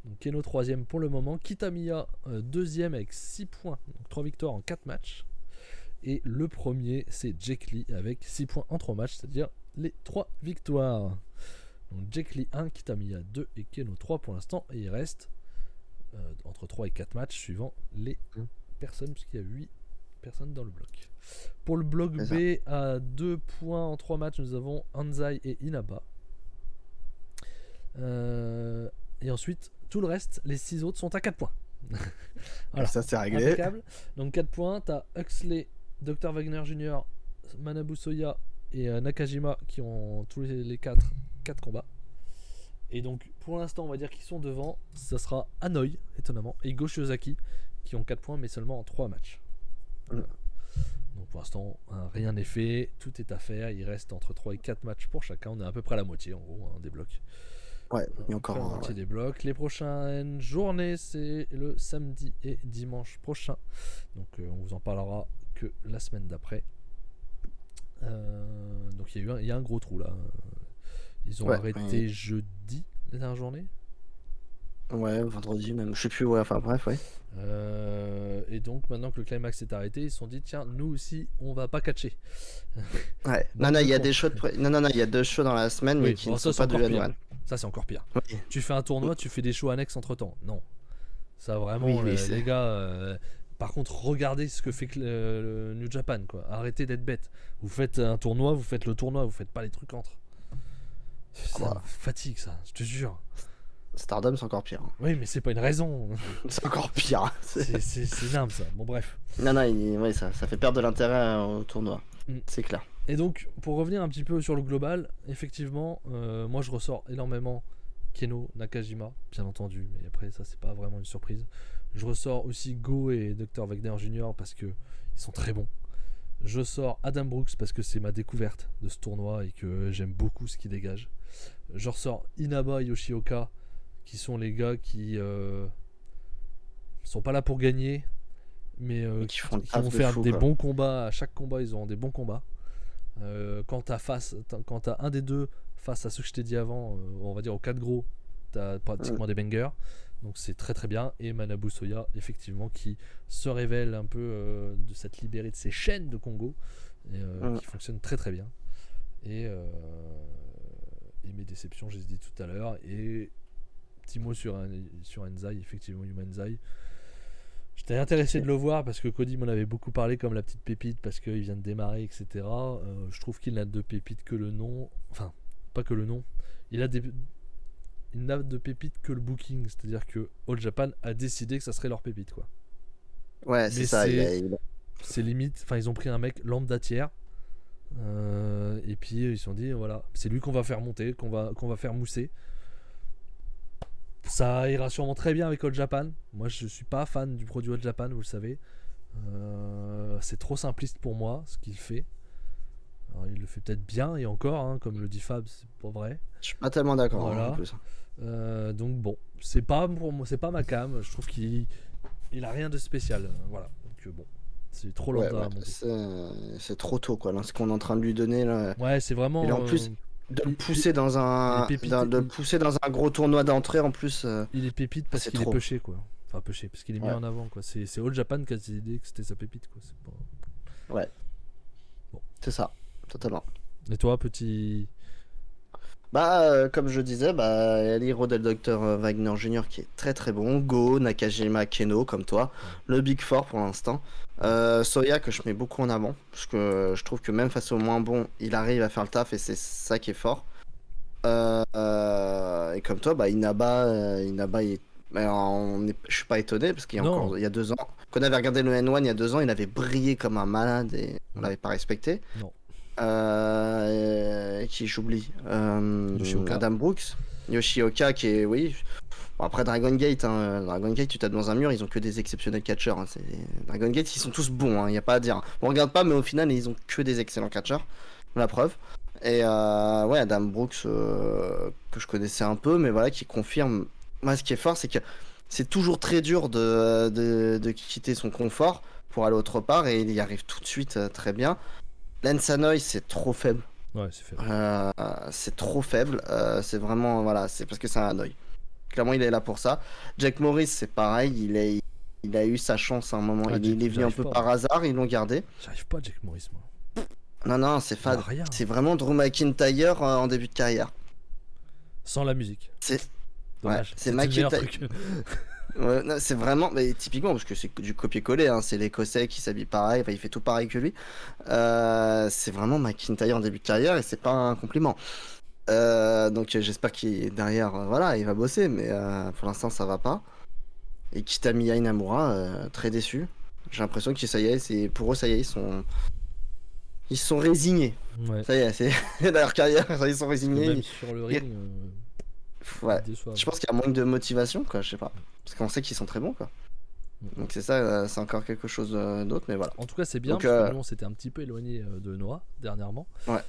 Donc Keno 3ème pour le moment. Kitamiya 2ème avec 6 points, donc 3 victoires en 4 matchs. Et le premier, c'est Jake Lee avec 6 points en 3 matchs, c'est-à-dire les 3 victoires. Donc Jake Lee 1, Kitamiya 2 et Keno 3 pour l'instant. Et il reste entre 3 et 4 matchs suivant les personnes, puisqu'il y a 8 personnes dans le bloc. Pour le bloc B, à 2 points en 3 matchs, nous avons Anzai et Inaba. Et ensuite, tout le reste, les 6 autres sont à 4 points. Voilà, ça c'est réglé. Impeccable. Donc 4 points, t'as Huxley, Dr. Wagner Jr., Manabu Soya et Nakajima qui ont tous les 4 combats. Et donc pour l'instant on va dire qu'ils sont devant, ça sera Hanoi étonnamment et Go Shiozaki qui ont 4 points mais seulement en 3 matchs. Mm. Donc pour l'instant rien n'est fait, tout est à faire, il reste entre 3 et 4 matchs pour chacun, on est à peu près à la moitié en gros des blocs. Ouais, il y a encore la moitié des blocs. Les prochaines journées c'est le samedi et dimanche prochain, donc on vous en parlera que la semaine d'après. Donc il y a un gros trou là. Ils ont arrêté jeudi la dernière journée. Ouais, vendredi même, je sais plus, ouais, enfin bref, ouais. Et donc maintenant que le climax est arrêté, ils se sont dit tiens, nous aussi, on va pas catcher. Ouais. Non, il y a des shows il y a 2 shows dans la semaine, mais qui ne sont pas du N1. Ça c'est encore pire. Oui. Tu fais un tournoi, tu fais des shows annexes entre temps. Non. Ça vraiment, les gars. Par contre, regardez ce que fait le New Japan, quoi. Arrêtez d'être bête. Vous faites un tournoi, vous faites le tournoi, vous faites pas les trucs entre. Ça me fatigue, ça, je te jure. Stardom, c'est encore pire. Oui, mais c'est pas une raison. C'est encore pire. C'est nimble, ça. Bon, bref. Non, ça fait perdre de l'intérêt au tournoi. C'est clair. Et donc, pour revenir un petit peu sur le global, effectivement, moi je ressors énormément Keno, Nakajima, bien entendu, mais après, ça, c'est pas vraiment une surprise. Je ressors aussi Go et Dr. Wagner Jr. parce que ils sont très bons. Je sors Adam Brooks parce que c'est ma découverte de ce tournoi et que j'aime beaucoup ce qu'il dégage. Je ressors Inaba et Yoshioka, qui sont les gars qui sont pas là pour gagner, mais qui vont faire des bons combats. À chaque combat, ils ont des bons combats. Quand t'as un des deux face à ceux que je t'ai dit avant, on va dire aux 4 gros, t'as pratiquement des bangers. Donc c'est très très bien. Et Manabu Soya, effectivement, qui se révèle un peu de s'être libéré de ses chaînes de Congo, et qui fonctionne très très bien. Et mes déceptions, je les ai dit tout à l'heure. Et petit mot sur Enzai, effectivement, Yuma Enzai. J'étais intéressé de le voir parce que Cody m'en avait beaucoup parlé comme la petite pépite parce qu'il vient de démarrer, etc. Je trouve qu'il n'a de pépite que le nom. Enfin, pas que le nom. Il n'a de pépite que le booking. C'est-à-dire que All Japan a décidé que ça serait leur pépite, quoi. Ouais, c'est ça. C'est limite. Enfin, ils ont pris un mec lambda tiers. Et puis ils se sont dit voilà, c'est lui qu'on va faire monter, qu'on va faire mousser. Ça ira sûrement très bien avec All Japan. Moi je suis pas fan du produit All Japan, vous le savez. C'est trop simpliste pour moi ce qu'il fait. Alors, il le fait peut-être bien et encore, hein, comme le dit Fab, c'est pas vrai. Je suis pas tellement d'accord. Voilà. En plus. Donc bon, c'est pas pour moi, c'est pas ma cam. Je trouve qu'il a rien de spécial. Voilà. Donc bon. C'est trop lambda. C'est trop tôt, quoi. Là, ce qu'on est en train de lui donner là. Ouais, c'est vraiment. Et en plus, de le pousser dans un, pousser dans un gros tournoi d'entrée en plus. Il est pépite parce qu'il est pêché, quoi. Enfin pêché parce qu'il est mis en avant, quoi. C'est All Japan qui a décidé que c'était sa pépite, quoi. C'est pas... Ouais. Bon. C'est ça, totalement. Et toi, petit. Comme je disais, Hero del Dr. Wagner Jr. qui est très très bon. Go, Nakajima, Keno, comme toi. Le Big Four pour l'instant. Soya que je mets beaucoup en avant. Parce que je trouve que même face au moins bon, il arrive à faire le taf et c'est ça qui est fort. Et comme toi, Inaba, je suis pas étonné parce qu'il y a 2 ans, quand on avait regardé le N1 il y a 2 ans, il avait brillé comme un malade et on l'avait pas respecté. Non. Qui j'oublie, Adam Brooks, Yoshioka qui est bon, après Dragon Gate, tu tapes dans un mur, ils ont que des exceptionnels catcheurs, hein. Dragon Gate ils sont tous bons, il y a pas à dire, on regarde pas mais au final ils ont que des excellents catcheurs, la preuve. Et Adam Brooks que je connaissais un peu mais voilà qui confirme. Moi ce qui est fort c'est que c'est toujours très dur de quitter son confort pour aller autre part et il y arrive tout de suite très bien. Lance Hanoi, c'est trop faible. Ouais, c'est faible. C'est trop faible. C'est vraiment, voilà, c'est parce que c'est un Hanoi. Clairement, il est là pour ça. Jack Morris, c'est pareil. Il a eu sa chance à un moment. Il est venu un peu par hasard. Ils l'ont gardé. J'arrive pas à Jack Morris, moi. Non, c'est fade. C'est vraiment Drew McIntyre en début de carrière. Sans la musique. C'est dommage. C'est McIntyre. Ouais, non, c'est vraiment, mais typiquement parce que c'est du copier-coller, hein, c'est l'Écossais qui s'habille pareil, il fait tout pareil que lui. C'est vraiment McIntyre en début de carrière et c'est pas un compliment. Donc j'espère qu'il est derrière, voilà, il va bosser, mais pour l'instant ça va pas. Et Kitamiya Inamura, très déçu. J'ai l'impression que ça y est, pour eux ça y est, ils sont résignés. Ouais. Ça y est, c'est dans leur carrière, ils sont résignés. Même sur le ring. Ouais. déçoivent. Je pense qu'il y a un manque de motivation, quoi, je sais pas. Parce qu'on sait qu'ils sont très bons, quoi. Donc c'est ça, c'est encore quelque chose d'autre, mais voilà. En tout cas, c'est bien Donc, parce que nous, on s'était un petit peu éloigné de Noah dernièrement, ouais.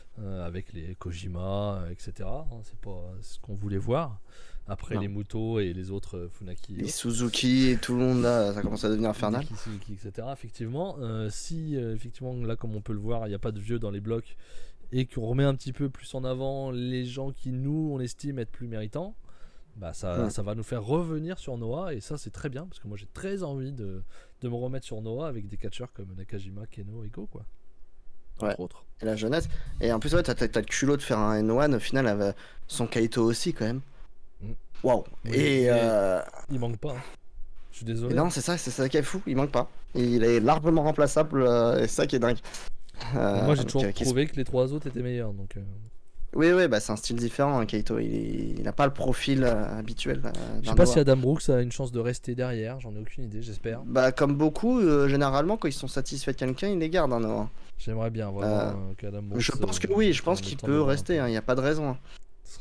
avec les Kojima, etc. hein, c'est pas ce qu'on voulait voir. Après Non. les Muto et les autres Funaki. Les Suzuki et tout le monde là, ça commence à devenir infernal. Hideki Suzuki, etc. Effectivement, si effectivement là, comme on peut le voir, il n'y a pas de vieux dans les blocs et qu'on remet un petit peu plus en avant les gens qui nous on estime être plus méritants, bah ça va nous faire revenir sur Noah et ça c'est très bien parce que moi j'ai très envie de me remettre sur Noah avec des catcheurs comme Nakajima, Keno et Go quoi. Entre autres. Et la jeunesse. Et en plus, ouais, t'as le culot de faire un N1 au final avec son Kaito aussi quand même. Waouh. Oui, et il manque pas. Hein. Je suis désolé. Et non, c'est ça qui est fou, il manque pas. Il est largement remplaçable, et c'est ça qui est dingue. Moi j'ai toujours trouvé que les trois autres étaient meilleurs donc. Oui, bah c'est un style différent, hein, Kaito. Il n'a pas le profil habituel. Je sais pas si Adam Brooks a une chance de rester derrière, j'en ai aucune idée, j'espère. Bah, comme beaucoup, généralement, quand ils sont satisfaits de quelqu'un, ils les gardent. Hein, J'aimerais bien vraiment qu'Adam Brooks. Je pense que oui, je pense qu'il peut rester, il n'y a pas de raison. Hein.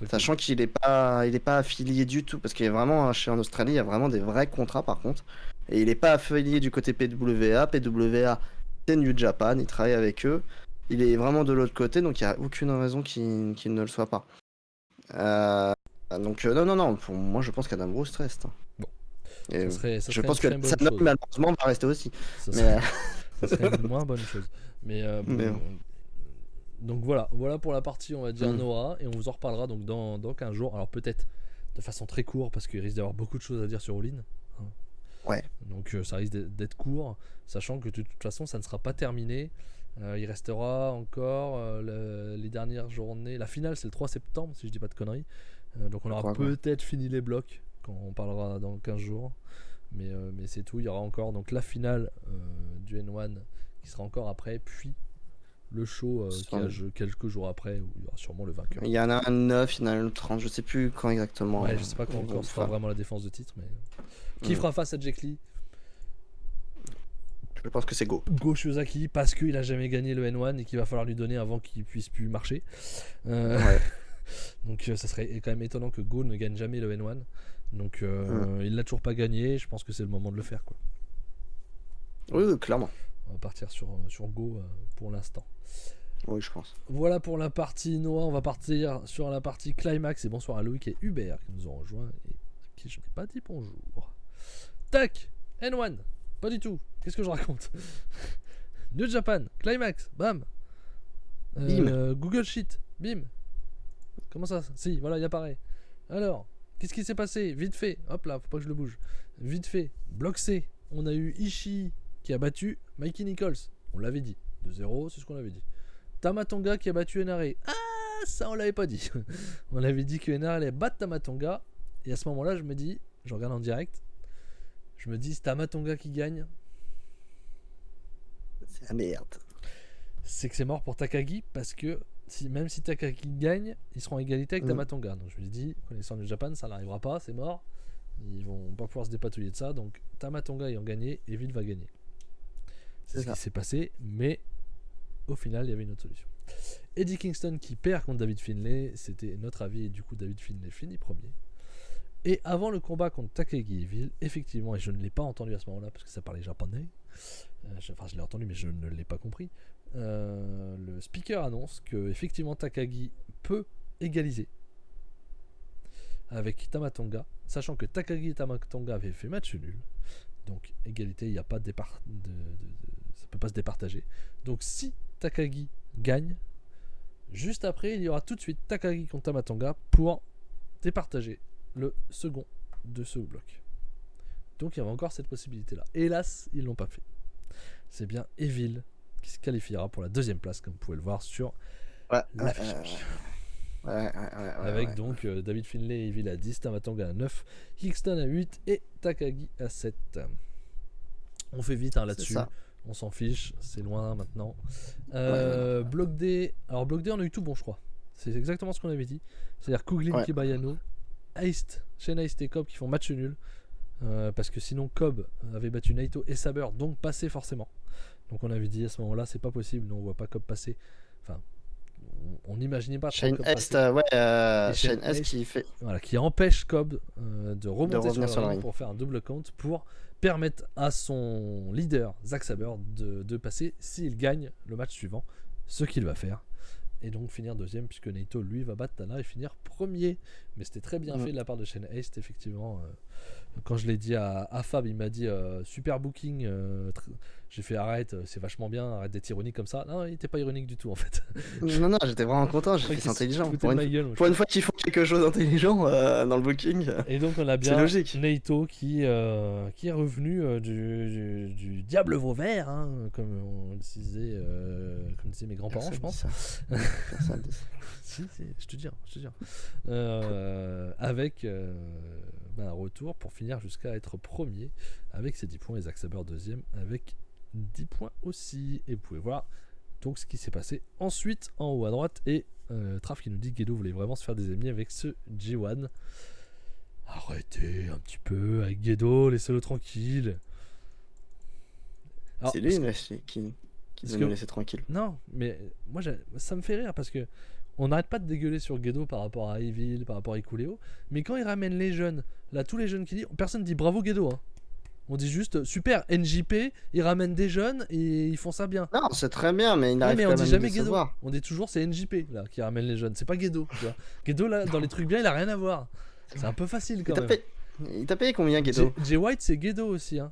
Sachant qu'il n'est pas affilié du tout, parce qu'il est vraiment, chez en Australie, il y a vraiment des vrais contrats par contre. Et il n'est pas affilié du côté PWA. PWA, c'est New Japan, il travaille avec eux. Il est vraiment de l'autre côté, donc il n'y a aucune raison qu'il ne le soit pas. Donc non, pour moi je pense qu'Adam Brooks reste. Bon. Et ça serait je pense que ça malheureusement va rester aussi. Ça serait une moins bonne chose. Mais donc voilà pour la partie on va dire Noah et on vous en reparlera donc dans 15 jours. Alors peut-être de façon très courte parce qu'il risque d'avoir beaucoup de choses à dire sur All-In. Hein. Ouais. Donc ça risque d'être court, sachant que de toute façon ça ne sera pas terminé. Il restera encore les dernières journées. La finale c'est le 3 septembre si je dis pas de conneries. Donc on aura peut-être fini les blocs quand on parlera dans 15 jours. Mais c'est tout. Il y aura encore donc la finale du N1 qui sera encore après, puis le show qui a quelques jours après où il y aura sûrement le vainqueur. Il y en a un 9, il y en a un 30, je sais plus quand exactement. Ouais, je sais pas quand on fera vraiment la défense de titre, mais qui fera face à Jack Lee? Je pense que c'est Go. Go Shiozaki parce qu'il a jamais gagné le N1 et qu'il va falloir lui donner avant qu'il puisse plus marcher. Donc ça serait quand même étonnant que Go ne gagne jamais le N1. Donc il l'a toujours pas gagné, je pense que c'est le moment de le faire quoi. Oui, clairement. On va partir sur Go pour l'instant. Oui, je pense. Voilà pour la partie Noah, on va partir sur la partie Climax et bonsoir à Loïc et Hubert qui nous ont rejoints et à qui je n'ai pas dit bonjour. Tac, N1, pas du tout, qu'est-ce que je raconte? New Japan, Climax, bam. Google Sheet, bim. Comment ça? Si, voilà, il apparaît. Alors, qu'est-ce qui s'est passé? Vite fait, hop là, faut pas que je le bouge. Vite fait, bloc C, on a eu Ishii qui a battu Mikey Nichols, on l'avait dit, 2-0, c'est ce qu'on avait dit. Tama Tonga qui a battu NRA. Ah, ça on l'avait pas dit. On avait dit que NRA allait battre Tama Tonga. Et à ce moment-là, je me dis, je regarde en direct, je me dis, c'est Tama Tonga qui gagne. C'est la merde. C'est que c'est mort pour Takagi parce que même si Takagi gagne, ils seront en égalité avec Tama Tonga. Donc je me dis, connaissant le Japan, ça n'arrivera pas, c'est mort. Ils vont pas pouvoir se dépatouiller de ça. Donc Tama Tonga ayant gagné, Evil va gagner. C'est ce qui s'est passé, mais au final, il y avait une autre solution. Eddie Kingston qui perd contre David Finlay, c'était notre avis, et du coup, David Finlay finit premier. Et avant le combat contre Takagi Evil, effectivement, et je ne l'ai pas entendu à ce moment-là parce que ça parlait japonais, enfin, je l'ai entendu, mais je ne l'ai pas compris. Le speaker annonce que effectivement Takagi peut égaliser avec Tama Tonga, sachant que Takagi et Tama Tonga avaient fait match nul. Donc égalité, il n'y a pas de ça peut pas se départager. Donc si Takagi gagne, juste après il y aura tout de suite Takagi contre Tama Tonga pour départager le second de ce bloc. Donc il y avait encore cette possibilité là. Hélas, ils l'ont pas fait. C'est bien Evil qui se qualifiera pour la deuxième place, comme vous pouvez le voir sur l'affichage. Avec donc David Finlay et Evil à 10, Tama Tonga à 9, Kingston à 8 et Takagi à 7. On fait vite là-dessus, on s'en fiche, c'est loin maintenant. Bloc D, alors bloc D on a eu tout bon je crois, c'est exactement ce qu'on avait dit, c'est-à-dire Kuglin, Kibayano, Heist, Shane Heist et Cobb qui font match nul, parce que sinon Cobb avait battu Naito et Saber, donc passé forcément. Donc on avait dit à ce moment-là c'est pas possible, on voit pas Cobb passer, enfin on n'imaginait pas Shane Cobb Est, passer. ouais, Et Shane Shane Est qui fait. Voilà, qui empêche Cobb de remonter revenir sur sur le le ring ring. pour faire un double count pour permettre à son leader, Zack Sabre, de passer s'il gagne le match suivant, ce qu'il va faire. Et donc finir deuxième, puisque Naito, lui, va battre Tana et finir premier. Mais c'était très bien fait de la part de Shane Haste, effectivement. Quand je l'ai dit à Fab, il m'a dit super booking. J'ai fait arrête, c'est vachement bien, arrête d'être ironique comme ça. Non, il était pas ironique du tout en fait. Non, j'étais vraiment content, j'ai fait c'est intelligent. Pour une fois qu'ils font quelque chose d'intelligent dans le booking. Et donc on a bien logique. Naito qui est revenu du diable Vauvert, hein, comme disaient mes grands-parents, je pense. Personne dit ça. Si, je te dis. Avec un retour pour finir jusqu'à être premier avec ses 10 points et Zack Sabre deuxième avec 10 points aussi. Et vous pouvez voir donc ce qui s'est passé ensuite en haut à droite. Et Traf qui nous dit que Gedo voulait vraiment se faire des ennemis avec ce G1. Arrêtez un petit peu avec Gedo, laissez-le tranquille. Alors, c'est lui qui doit nous laisser tranquille. Non, mais moi ça me fait rire parce que on n'arrête pas de dégueuler sur Gedo par rapport à Evil, par rapport à Ikuleo, mais quand il ramène les jeunes, là tous les jeunes qui disent, personne dit bravo Gedo, hein. On dit juste super NJP, ils ramènent des jeunes et ils font ça bien. Non, c'est très bien, mais il n'arrive mais pas on dit jamais Gedo. Savoir. On dit toujours c'est NJP là qui ramène les jeunes, c'est pas Gedo. Tu vois. Gedo là dans les trucs bien, il a rien à voir. C'est un peu facile quand même. Il t'a payé combien Gedo? Jay White c'est Gedo aussi, hein.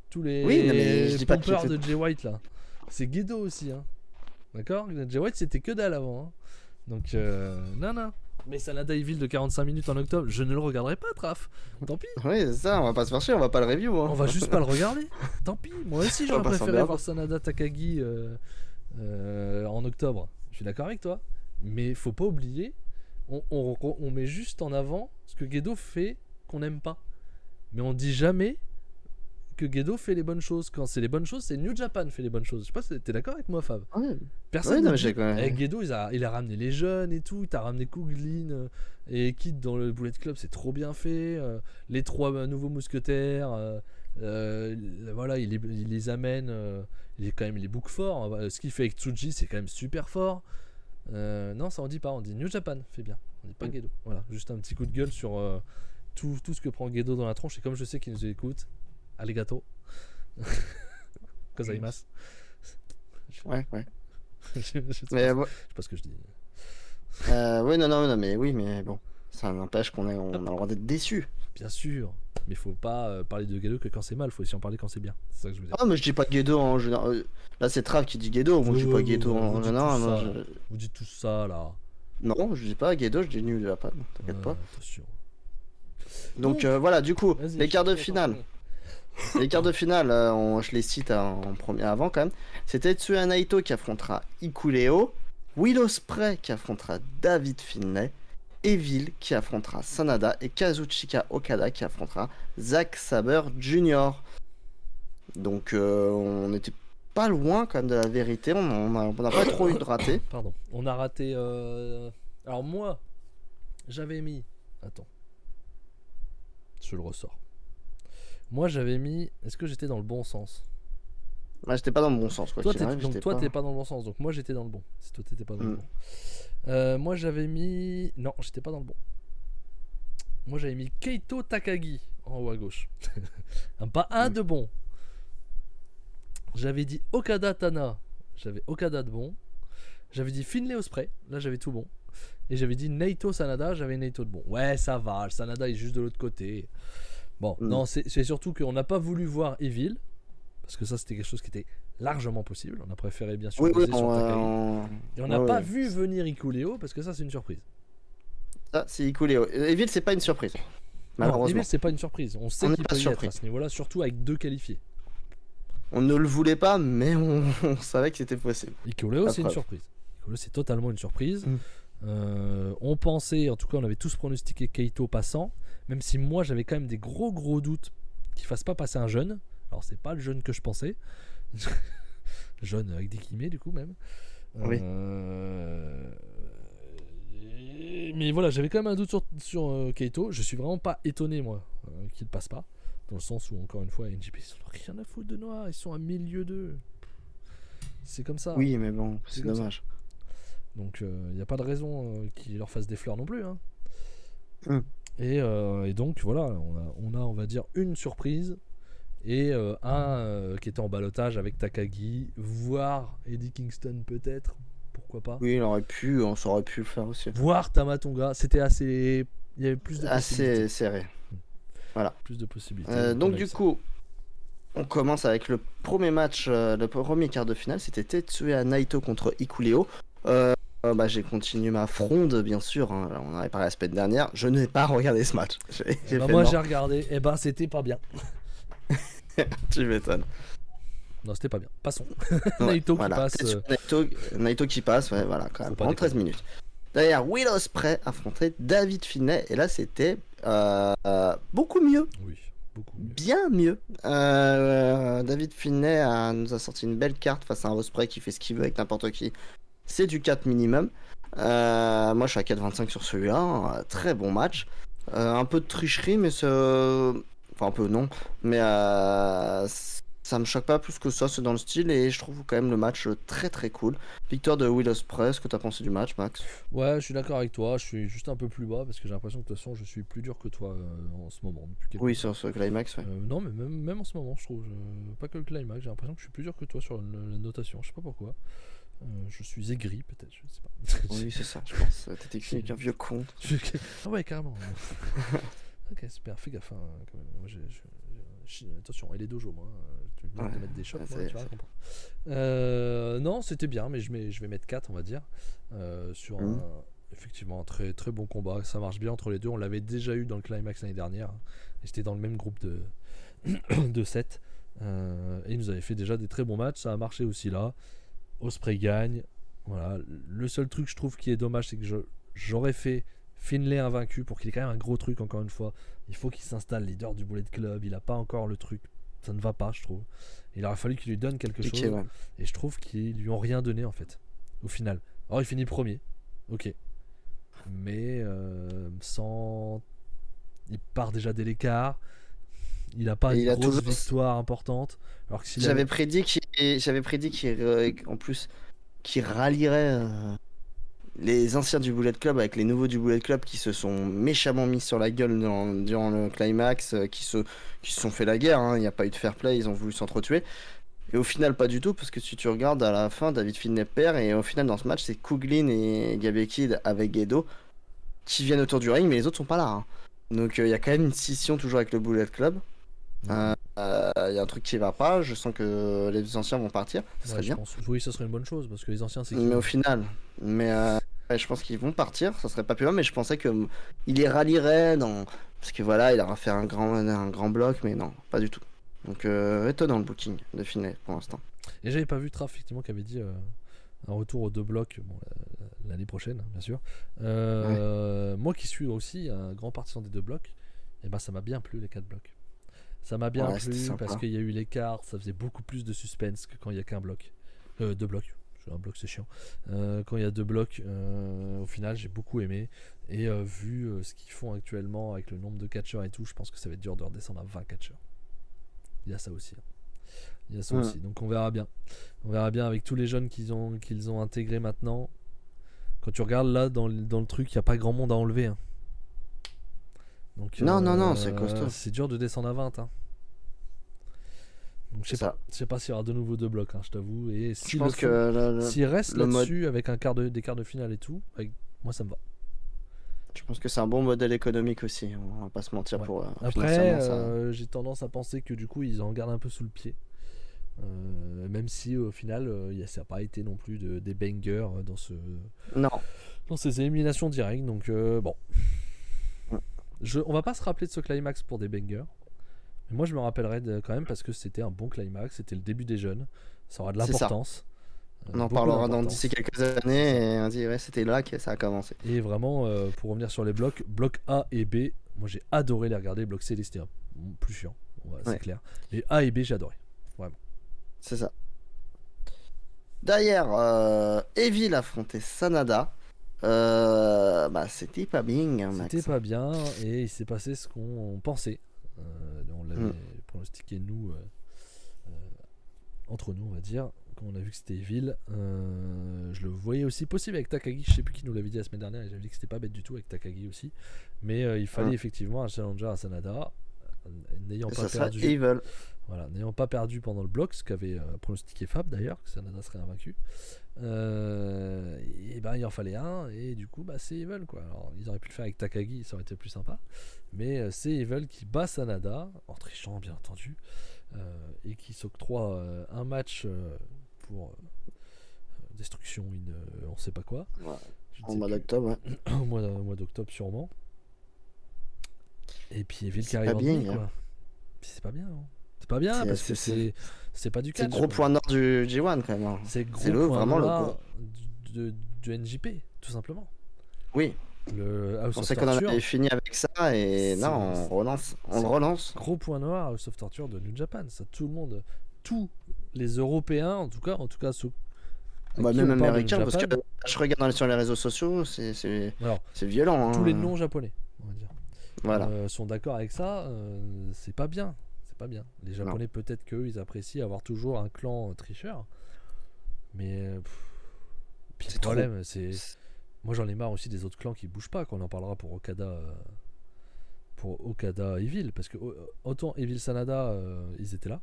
Tous les pompeurs de Jay White là, c'est Gedo aussi, hein. D'accord? Jay White c'était que dalle avant, hein. Donc non. Mais Sanada Evil de 45 minutes en octobre, je ne le regarderai pas, Traf. Tant pis. Oui, c'est ça, on va pas se faire chier, on va pas le review. Hein. On va juste pas le regarder. Tant pis. Moi aussi, j'aurais préféré voir Sanada Takagi en octobre. Je suis d'accord avec toi. Mais faut pas oublier, on met juste en avant ce que Gedo fait qu'on n'aime pas. Mais on dit jamais que Gedo fait les bonnes choses. Quand c'est les bonnes choses, c'est New Japan fait les bonnes choses. Je sais pas si t'es d'accord avec moi, Fab. Ouais. Personne n'a dit. Avec Gedo, il a ramené les jeunes et tout. Il t'a ramené Kuglin et Kid dans le Bullet Club, c'est trop bien fait. Les 3 nouveaux mousquetaires, voilà, il les amène. Il les book fort. Ce qu'il fait avec Tsuji, c'est quand même super fort. Non, ça on dit pas. On dit New Japan fait bien. On dit pas Gedo. Voilà, juste un petit coup de gueule sur tout ce que prend Gedo dans la tronche. Et comme je sais qu'il nous écoute. Arigato. Kozaimasu. Ouais. je sais pas ce que je dis. Oui, non, mais bon, ça n'empêche qu'on a le droit d'être déçu. Bien sûr, mais faut pas parler de Gedo que quand c'est mal, faut aussi en parler quand c'est bien. C'est ça que je veux dire. Ah, mais je dis pas Gedo en général. Là, c'est Trav qui dit Gedo, moi je dis pas Gedo en général. Vous dites tout ça là. Non, je dis pas Gedo, je dis New Japan, t'inquiète pas. Attention. Donc voilà, du coup, les quarts de finale. Les quarts de finale, je les cite en premier avant quand même. C'est Tetsuya Naito qui affrontera Ikuleo, Will Ospreay qui affrontera David Finlay, Evil qui affrontera Sanada et Kazuchika Okada qui affrontera Zack Sabre Jr. Donc on n'était pas loin quand même de la vérité, on n'a pas trop eu de raté. Pardon, on a raté. Alors moi, j'avais mis. Attends, je le ressors. Moi j'avais mis. Est-ce que j'étais dans le bon sens? Bah, j'étais pas dans le bon sens. Quoi, toi, t'es pas dans le bon sens. Donc moi j'étais dans le bon. Si toi t'étais pas dans le bon. Moi j'avais mis. Non, j'étais pas dans le bon. Moi j'avais mis Keito Takagi en haut à gauche. Pas un de bon. J'avais dit Okada Tana. J'avais Okada de bon. J'avais dit Finlay Ospreay. Là j'avais tout bon. Et j'avais dit Naito Sanada. J'avais Naito de bon. Ouais, ça va. Le Sanada est juste de l'autre côté. Bon, non, c'est surtout qu'on n'a pas voulu voir Evil, parce que ça c'était quelque chose qui était largement possible. On a préféré bien sûr sur Takagi. Et on n'a pas vu venir Ikuleo, parce que ça c'est une surprise. Ça c'est Ikuleo. Evil c'est pas une surprise. Malheureusement. Evil c'est pas une surprise. On sait qu'il peut y être à ce niveau-là, surtout avec 2 qualifiés. On ne le voulait pas, mais on savait que c'était possible. Ikuleo c'est une surprise. Ikuleo c'est totalement une surprise. On pensait, en tout cas on avait tous pronostiqué Keito passant. Même si moi j'avais quand même des gros doutes qu'il fasse pas passer un jeune. Alors c'est pas le jeune que je pensais. Jeune avec des guillemets du coup même. Oui. Mais voilà, j'avais quand même un doute sur Keito. Je suis vraiment pas étonné moi qu'il passe pas. Dans le sens où encore une fois NJP ils ont rien à foutre de Noah. Ils sont à milieu d'eux. C'est comme ça. Oui mais bon, c'est dommage. Donc il n'y a pas de raison qu'ils leur fassent des fleurs non plus. Hein. Mm. Et donc voilà, on va dire une surprise et un qui était en ballottage avec Takagi, voire Eddie Kingston peut-être, pourquoi pas. Oui, on aurait pu le faire aussi. Voire Tamatonga, c'était assez... Il y avait plus de possibilités. Assez serré. Voilà. Plus de possibilités. Donc du coup, on commence avec le premier match, le premier quart de finale, c'était Tetsuya Naito contre Hikuleo. J'ai continué ma fronde, bien sûr. Hein. On en avait parlé la semaine dernière. Je n'ai pas regardé ce match. Moi, j'ai regardé. Et c'était pas bien. Tu m'étonnes. Non, c'était pas bien. Passons. Ouais, Naito voilà. qui passe. Naito qui passe, ouais, voilà, quand même. Pendant 13 minutes. Derrière, Will Ospreay affrontait David Finlay. Et là, c'était beaucoup mieux. Oui, beaucoup mieux. Bien mieux. David Finlay nous a sorti une belle carte face à un Ospreay qui fait ce qu'il veut avec n'importe qui. C'est du 4 minimum. Moi, je suis à 4,25 sur celui-là. Très bon match. Un peu de tricherie, mais enfin, un peu non. Mais ça me choque pas plus que ça. C'est dans le style. Et je trouve quand même le match très très cool. Victoire de Will Ospreay. Est-ce que tu as pensé du match, Max? Ouais, je suis d'accord avec toi. Je suis juste un peu plus bas parce que j'ai l'impression que de toute façon, je suis plus dur que toi en ce moment. Oui, sur ce climax, ouais. Non, mais même en ce moment, je trouve. Pas que le climax. J'ai l'impression que je suis plus dur que toi sur la notation. Je sais pas pourquoi. Je suis aigri peut-être, je sais pas. Oui, c'est ça, je pense. T'étais qu'un vieux con. Ah ouais, carrément. Ok, super, fais gaffe. Hein, quand même. Moi, attention, et les dojos, moi. Tu viens de mettre des shots, moi, tu vas comprendre. Non, c'était bien, mais je vais mettre 4, on va dire. Sur effectivement, un très, très bon combat. Ça marche bien entre les deux. On l'avait déjà eu dans le climax l'année dernière. Et c'était dans le même groupe de 7. Et ils nous avaient fait déjà des très bons matchs. Ça a marché aussi là. Ospreay gagne. Voilà. Le seul truc je trouve qui est dommage, c'est que j'aurais fait Finlay invaincu pour qu'il ait quand même un gros truc encore une fois. Il faut qu'il s'installe leader du Bullet Club. Il a pas encore le truc. Ça ne va pas, je trouve. Il aurait fallu qu'il lui donne quelque chose. Ouais. Et je trouve qu'ils lui ont rien donné en fait. Au final. Alors il finit premier. Ok. Mais sans... Il part déjà dès l'écart. Il n'a pas une grosse victoire importante. Alors que j'avais prédit qu'il rallierait les anciens du Bullet Club avec les nouveaux du Bullet Club qui se sont méchamment mis sur la gueule durant le climax, qui se sont fait la guerre. Hein. Il n'y a pas eu de fair play, ils ont voulu s'entretuer. Et au final, pas du tout, parce que si tu regardes à la fin, David Finlay perd, et au final, dans ce match, c'est Kuglin et Gabekid avec Gedo qui viennent autour du ring, mais les autres sont pas là. Hein. Donc il y a quand même une scission toujours avec le Bullet Club. Il y a un truc qui va pas, je sens que les anciens vont partir, ça serait bien. Oui, ça serait une bonne chose, parce que les anciens c'est mais au final, je pense qu'ils vont partir, ça serait pas plus mal, mais je pensais qu'il les rallierait parce que voilà, il aura fait un grand bloc, mais non, pas du tout. Donc étonnant le booking de Finlay pour l'instant. Et j'avais pas vu Traf effectivement qui avait dit un retour aux 2 blocs l'année prochaine, bien sûr. Moi qui suis aussi un grand partisan des 2 blocs, et ben ça m'a bien plu les 4 blocs. Ça m'a bien plu parce qu'il y a eu l'écart, ça faisait beaucoup plus de suspense que quand il y a qu'un bloc. 2 blocs. Un bloc c'est chiant. Quand il y a 2 blocs, au final j'ai beaucoup aimé. Et vu ce qu'ils font actuellement avec le nombre de catcheurs et tout, je pense que ça va être dur de redescendre à 20 catcheurs. Il y a ça aussi. Il y a ça aussi. Donc on verra bien. On verra bien avec tous les jeunes qu'ils ont intégrés maintenant. Quand tu regardes là dans le truc, il n'y a pas grand monde à enlever. Hein. Donc, non, c'est costaud. C'est dur de descendre à 20. Hein. Donc, je sais pas s'il y aura de nouveau 2 blocs, hein, je t'avoue. Et s'il reste là-dessus avec des quarts de finale et tout, moi ça me va. Je pense que c'est un bon modèle économique aussi, on va pas se mentir. Ouais. Après, j'ai tendance à penser que du coup ils en gardent un peu sous le pied. Même si au final ça n'a pas été non plus des bangers dans ces éliminations directes. Donc bon. On va pas se rappeler de ce climax pour des bangers. Mais moi je me rappellerai quand même parce que c'était un bon climax, c'était le début des jeunes. Ça aura de l'importance. On en parlera d'ici quelques années et on dirait c'était là que ça a commencé. Et vraiment, pour revenir sur les blocs, bloc A et B, moi j'ai adoré les regarder. Bloc C, c'était plus chiant, c'est clair. Les A et B, j'ai adoré, vraiment. C'est ça. Derrière, Evil affrontait Sanada. C'était pas bien. C'était pas bien et il s'est passé ce qu'on pensait. On l'avait pronostiqué nous. Entre nous on va dire, quand on a vu que c'était Evil. Je le voyais aussi possible avec Takagi. Je sais plus qui nous l'avait dit la semaine dernière. Et j'avais dit que c'était pas bête du tout avec Takagi aussi. Mais il fallait effectivement un challenger à Sanada. N'ayant pas perdu. Evil. Voilà, n'ayant pas perdu pendant le bloc, ce qu'avait pronostiqué Fab d'ailleurs, que Sanada serait invaincu. Et ben il en fallait un, et du coup c'est Evil quoi. Alors ils auraient pu le faire avec Takagi, ça aurait été plus sympa. Mais c'est Evil qui bat Sanada, en trichant bien entendu, et qui s'octroie un match pour destruction, on sait pas quoi. Ouais. En mois d'octobre, ouais. Au mois d'octobre sûrement. Et puis Evil qui arrive en demi, quoi. Puis c'est pas bien, hein. C'est pas bien parce que c'est pas du catch. C'est le gros point noir du G1 quand même. C'est vraiment le gros du NJP, tout simplement. Oui. Le House on of sait qu'on avait fini avec ça et non, on le relance. Gros point noir House of Torture de New Japan. Ça, tout le monde, tous les Européens, en tout cas ceux. Même américains, parce que je regarde sur les réseaux sociaux, c'est violent. Tous les non japonais, on va dire. Voilà. Sont d'accord avec ça. C'est pas bien. Pas bien. Les Japonais, peut-être qu'eux, ils apprécient avoir toujours un clan tricheur. Mais puis le problème, c'est. Moi, j'en ai marre aussi des autres clans qui bougent pas. Quand on en parlera pour Okada Evil. Parce que autant Evil Sanada, ils étaient là.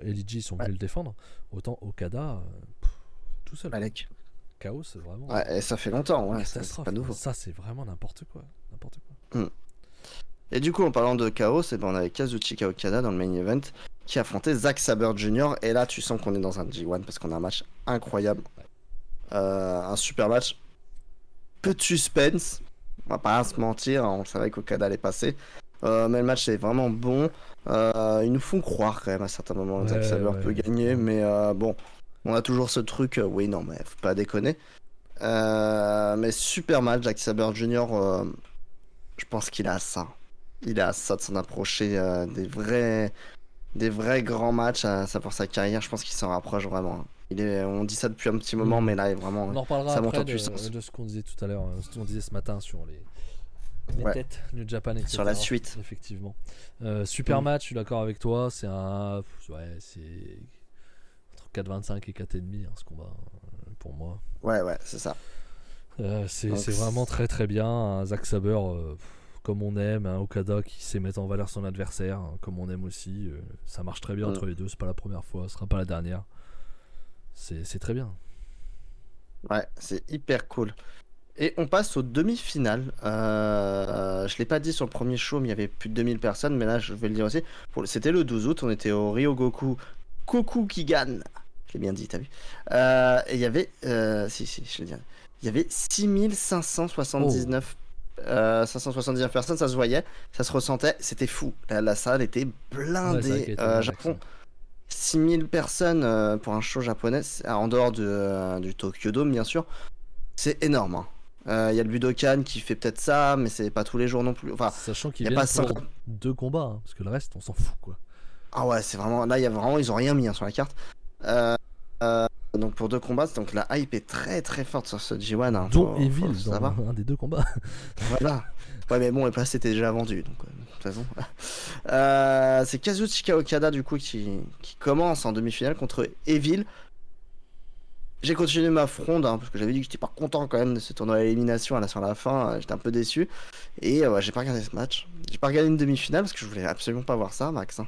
LG, ils sont venus le défendre. Autant Okada, tout seul. Alec. Chaos, c'est vraiment. Ouais, et ça fait longtemps. Ouais, c'est pas nouveau. Ça, c'est vraiment n'importe quoi. Et du coup, en parlant de Chaos, on avait Kazuchika Okada dans le main event qui affrontait Zack Sabre Jr. Et là, tu sens qu'on est dans un G1 parce qu'on a un match incroyable. Un super match. Peu de suspense. On va pas se mentir, on savait qu'Okada allait passer. Mais le match est vraiment bon. Ils nous font croire quand même à certains moments que Zack Sabre peut gagner. Mais bon, on a toujours ce truc. Oui, non, mais faut pas déconner. Mais super match. Zack Sabre Jr. Je pense qu'il a ça. Il est à ça de s'en approcher des vrais grands matchs ça pour sa carrière. Je pense qu'il s'en rapproche vraiment. On dit ça depuis un petit moment, mais là, vraiment, on en reparlera ça monte après en puissance. de ce qu'on disait tout à l'heure, ce qu'on disait ce matin sur les têtes New Japan, etc. Sur la suite. Effectivement. Super match, je suis d'accord avec toi. C'est c'est entre 4,25 et 4,5 ce combat, pour moi. Ouais, c'est ça. C'est vraiment très très bien. Un Zack Sabre comme on aime, un Okada qui sait mettre en valeur son adversaire, comme on aime aussi. Ça marche très bien entre les deux, c'est pas la première fois, ce sera pas la dernière. C'est très bien. Ouais, c'est hyper cool. Et on passe aux demi-finales. Je l'ai pas dit sur le premier show, mais il y avait plus de 2000 personnes, mais là je vais le dire aussi. C'était le 12 août, on était au Ryogoku Kokugigan. Je l'ai bien dit, t'as vu. Et il y avait... si, je l'ai dit. Il y avait 6579 579 personnes, ça se voyait, ça se ressentait, c'était fou. La salle était blindée. Japon, 6000 personnes pour un show japonais, en dehors du Tokyo Dome, bien sûr. C'est énorme. Il y a le Budokan qui fait peut-être ça, mais c'est pas tous les jours non plus. Enfin, sachant qu'il y a pas 50... 2 combats, parce que le reste, on s'en fout, quoi. Ah ouais, c'est vraiment. Là, ils ont rien mis sur la carte. Donc pour 2 combats, donc la hype est très très forte sur ce G1. Dont Evil dans un des 2 combats. Voilà. Ouais, mais bon, les places étaient déjà vendues, donc de toute façon. C'est Kazuchika Okada du coup qui commence en demi-finale contre Evil. J'ai continué ma fronde parce que j'avais dit que j'étais pas content quand même de ce tournoi à l'élimination sur la fin. J'étais un peu déçu et j'ai pas regardé ce match. J'ai pas regardé une demi-finale parce que je voulais absolument pas voir ça, Max.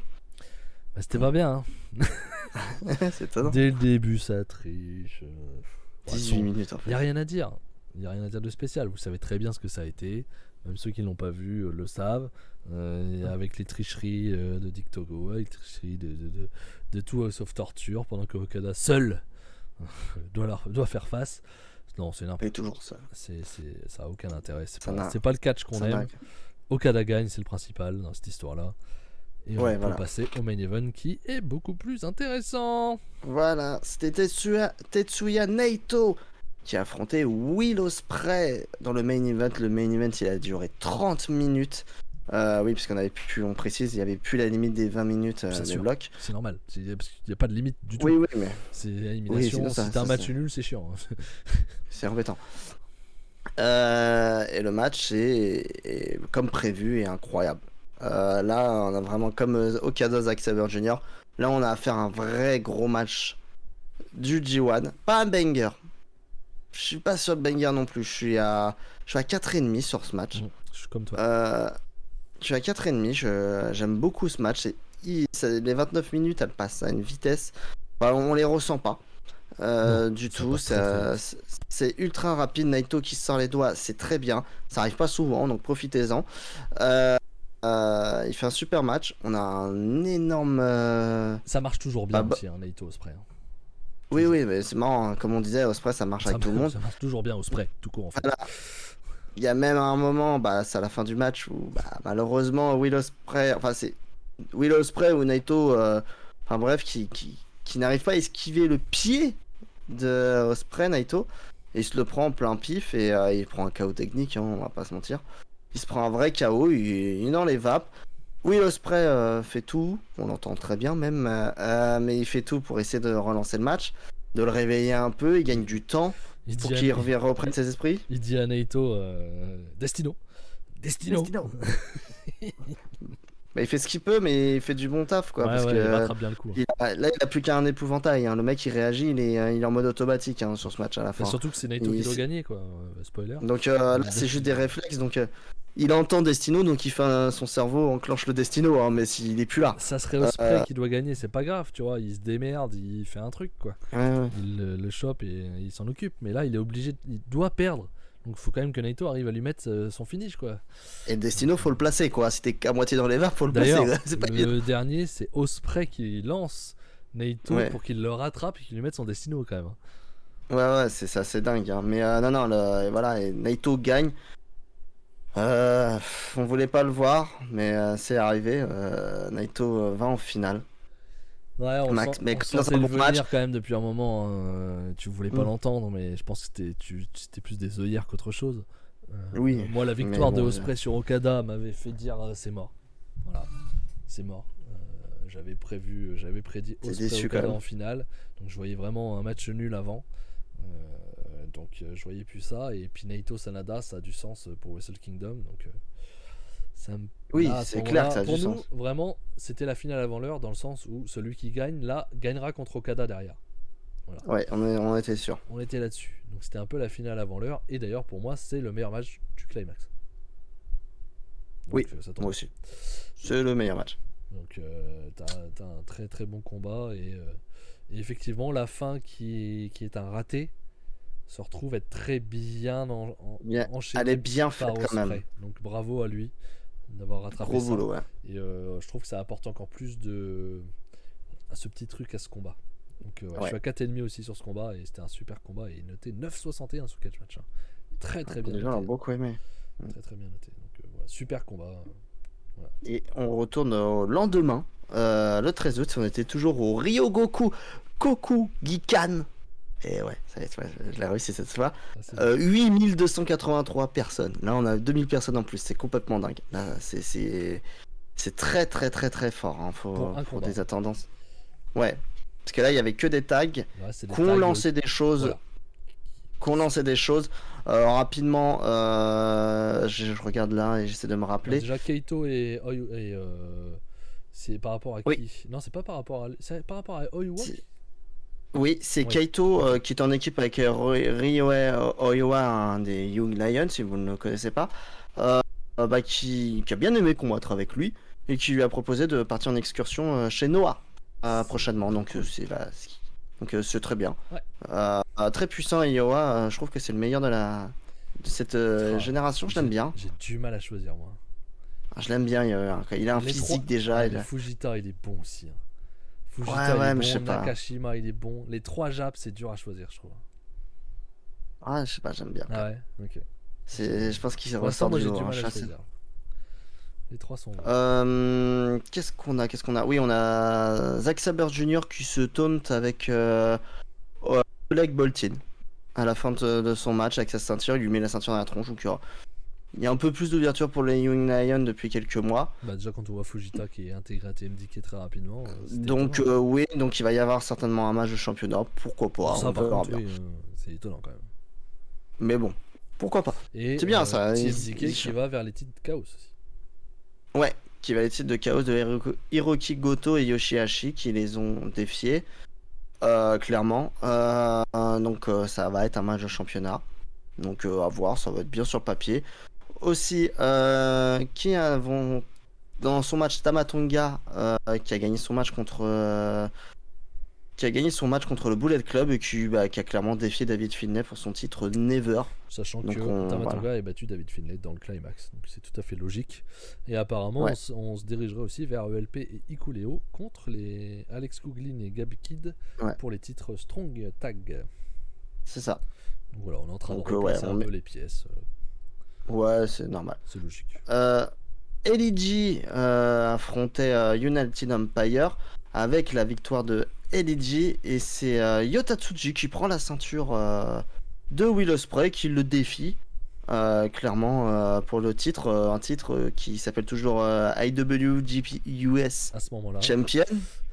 C'était pas bien. C'est étonnant. Dès le début, ça triche. 18 minutes en fait. Il n'y a rien à dire. Il n'y a rien à dire de spécial. Vous savez très bien ce que ça a été. Même ceux qui ne l'ont pas vu le savent. Avec les tricheries de Dick Togo, avec les tricheries de tout House of Torture, pendant que Okada seul doit faire face. Non, c'est n'importe quoi. Il est toujours seul. Ça n'a aucun intérêt. C'est pas le catch qu'on aime. Okada gagne, c'est le principal dans cette histoire-là. Et on peut passer au main event qui est beaucoup plus intéressant. Voilà, c'était Tetsuya Naito qui a affronté Will Ospreay dans le main event. Le main event, il a duré 30 minutes. Oui, puisqu'on avait plus, on précise, il n'y avait plus la limite des 20 minutes des blocs. C'est normal, parce qu'il n'y a pas de limite du tout. Oui, mais... C'est élimination, si t'as un match nul, c'est chiant. C'est embêtant. Et le match est comme prévu et incroyable. Là, on a vraiment comme Okada Zack Sabre Jr. Là, on a affaire à un vrai gros match du G1. Pas un banger. Je suis pas sur le banger non plus. Je suis à 4,5 sur ce match. Je suis comme toi. Je suis à 4,5. J'aime beaucoup ce match. Les 29 minutes, elles passent à une vitesse. Enfin, on les ressent pas. Du tout. C'est ultra rapide. Naito qui sort les doigts, c'est très bien. Ça arrive pas souvent, donc profitez-en. Il fait un super match. On a un énorme. Ça marche toujours bien aussi, Naito Ospreay. Oui, mais c'est marrant. Comme on disait, Ospreay, ça marche avec tout le monde. Ça marche toujours bien, Ospreay, tout court en fait. Voilà. Il y a même un moment, c'est à la fin du match où malheureusement Will Ospreay, c'est Will Ospreay ou Naito, bref, qui n'arrive pas à esquiver le pied de Ospreay, Naito, et il se le prend en plein pif et il prend un KO technique, on va pas se mentir. Il se prend un vrai KO, il est dans les vapes. Will Ospreay fait tout, on l'entend très bien même, mais il fait tout pour essayer de relancer le match, de le réveiller un peu, il gagne du temps pour qu'il reprenne ses esprits. Il dit à Naito Destino. Il fait ce qu'il peut, mais il fait du bon taf, quoi. Parce que il rattrape bien le coup. Là, il a plus qu'un épouvantail. Le mec, il réagit, il est en mode automatique sur ce match à la fin. Et surtout que c'est Naito qui doit gagner, quoi. Spoiler. Donc là, c'est juste des réflexes. Donc il entend Destino, donc il fait son cerveau enclenche le Destino, mais s'il est plus là. Ça serait Ospreay qui doit gagner, c'est pas grave, tu vois. Il se démerde, il fait un truc, quoi. Ouais. Il le chope et il s'en occupe. Mais là, il est obligé, il doit perdre. Donc faut quand même que Naito arrive à lui mettre son finish, quoi. Et Destino, faut le placer, quoi. Si t'es qu'à moitié dans les vapes, faut le placer. Le dernier, c'est Ospreay qui lance Naito pour qu'il le rattrape et qu'il lui mette son Destino, quand même. Ouais, c'est ça, c'est dingue. Mais non, voilà, et Naito gagne. On voulait pas le voir, mais c'est arrivé. Naito va en finale. Ouais, on sentait le venir quand même depuis un moment. Tu voulais pas l'entendre, mais je pense que c'était plus des œillères qu'autre chose. Oui. Moi, la victoire de Ospreay sur Okada m'avait fait dire c'est mort. Voilà, c'est mort. J'avais prédit Ospreay Okada en finale, donc je voyais vraiment un match nul avant. Donc je voyais plus ça, et puis Naito Sanada, ça a du sens pour Wrestle Kingdom, donc c'est clair que ça a du sens. Vraiment, c'était la finale avant l'heure, dans le sens où celui qui gagne là gagnera contre Okada derrière. Voilà. Ouais, on était sûr. On était là-dessus, donc c'était un peu la finale avant l'heure, et d'ailleurs pour moi c'est le meilleur match du climax. Donc, oui, moi aussi. C'est le meilleur match. Donc t'as un très très bon combat, et effectivement la fin qui est un raté se retrouve être très bien enchaînée. Elle est bien faite quand même. Donc bravo à lui d'avoir rattrapé Gros ça. Boulot, ouais. Et je trouve que ça apporte encore plus à ce petit truc à ce combat. Donc je suis à 4,5 aussi sur ce combat, et c'était un super combat, et il noté 9,61 sur Catch Match. Très très bien. Les gens l'ont beaucoup aimé. Très très bien noté. Donc voilà, super combat. Voilà. Et on retourne au lendemain, le 13 août, on était toujours au Ryogoku Kokugikan. Et ouais, ça y est, je l'ai réussi cette fois. 8283 personnes. Là, on a 2000 personnes en plus. C'est complètement dingue. Là, c'est très très très très fort. Pour des attendances. Ouais. Parce que là, il y avait que des tags qu'on lançait des choses. Voilà. Rapidement, je regarde là et j'essaie de me rappeler. Déjà, Keito et c'est par rapport à qui? Oui. Non, c'est pas par rapport à. C'est par rapport à Oiwa. Oui, c'est Keito qui est en équipe avec Ryohei Oiwa, un des Young Lions, si vous ne le connaissez pas, qui a bien aimé combattre avec lui et qui lui a proposé de partir en excursion chez Noah prochainement. Donc c'est très bien. Ouais. Très puissant Oiwa, je trouve que c'est le meilleur de cette génération. Je l'aime bien. J'ai du mal à choisir, moi. Je l'aime bien. Il a un physique déjà. Fujita, il est bon aussi. Fujita, il est bon, je sais pas. Nakashima, il est bon. Les 3 Japs, c'est dur à choisir, je trouve. Ah, je sais pas, j'aime bien. Ah ouais, ok. Je pense qu'il ressort du lot. Les 3 sont bons. Qu'est-ce qu'on a? Oui, on a Zack Sabre Jr. qui se taunt avec Oleg Boltin à la fin de son match avec sa ceinture. Il lui met la ceinture dans la tronche. Donc il y a un peu plus d'ouverture pour les Young Lions depuis quelques mois. Déjà quand on voit Fujita qui est intégré à TMDK très rapidement. Donc oui, donc il va y avoir certainement un match de championnat. Pourquoi pas? Ça, par contre, oui, c'est étonnant quand même. Mais bon, pourquoi pas? C'est bien ça. TMDK qui va vers les titres de Chaos aussi. Ouais, qui va les titres de Chaos de Hiroki Goto et Yoshihashi qui les ont défiés. Clairement. Donc ça va être un match de championnat. Donc à voir, ça va être bien sur le papier. Aussi, dans son match Tamatonga, qui a gagné son match contre le Bullet Club et qui a clairement défié David Finlay pour son titre Never. Sachant Donc que Tamatonga voilà. ait battu David Finlay dans le climax, donc c'est tout à fait logique. Et apparemment, Ouais, on se dirigerait aussi vers ELP et Ikuleo contre les Alex Kuglin et Gabi Kidd ouais, pour les titres Strong Tag. c'est ça. Donc voilà, on est en train de Donc ouais, replacer un peu les pièces, ouais, c'est normal. c'est logique. LEG affrontait United Empire avec la victoire de LEG et c'est Yota Tsuji qui prend la ceinture de Will Ospreay qui le défie clairement pour le titre, un titre qui s'appelle toujours IWGP US À ce moment-là, Champion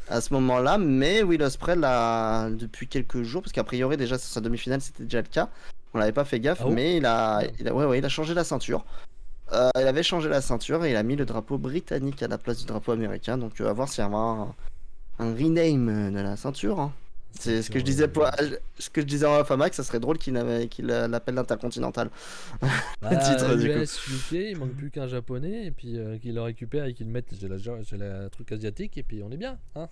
à ce moment-là, mais Will Ospreay l'a depuis quelques jours parce qu'a priori déjà sur sa demi-finale c'était déjà le cas, on l'avait pas fait gaffe, ah oh, mais merde. ouais, il a changé la ceinture. Il avait changé la ceinture et il a mis le drapeau britannique à la place du drapeau américain. Donc, à voir s'il y aura un rename de la ceinture, hein. C'est ce que Ceinture, je disais ce que je disais en Famax, ça serait drôle qu'il l'appelle l'intercontinental. Le Bah, titre, du coup. US, UK, il manque plus qu'un japonais, et puis qu'il le récupère et qu'il le mette chez la truc asiatique, et puis on est bien, hein.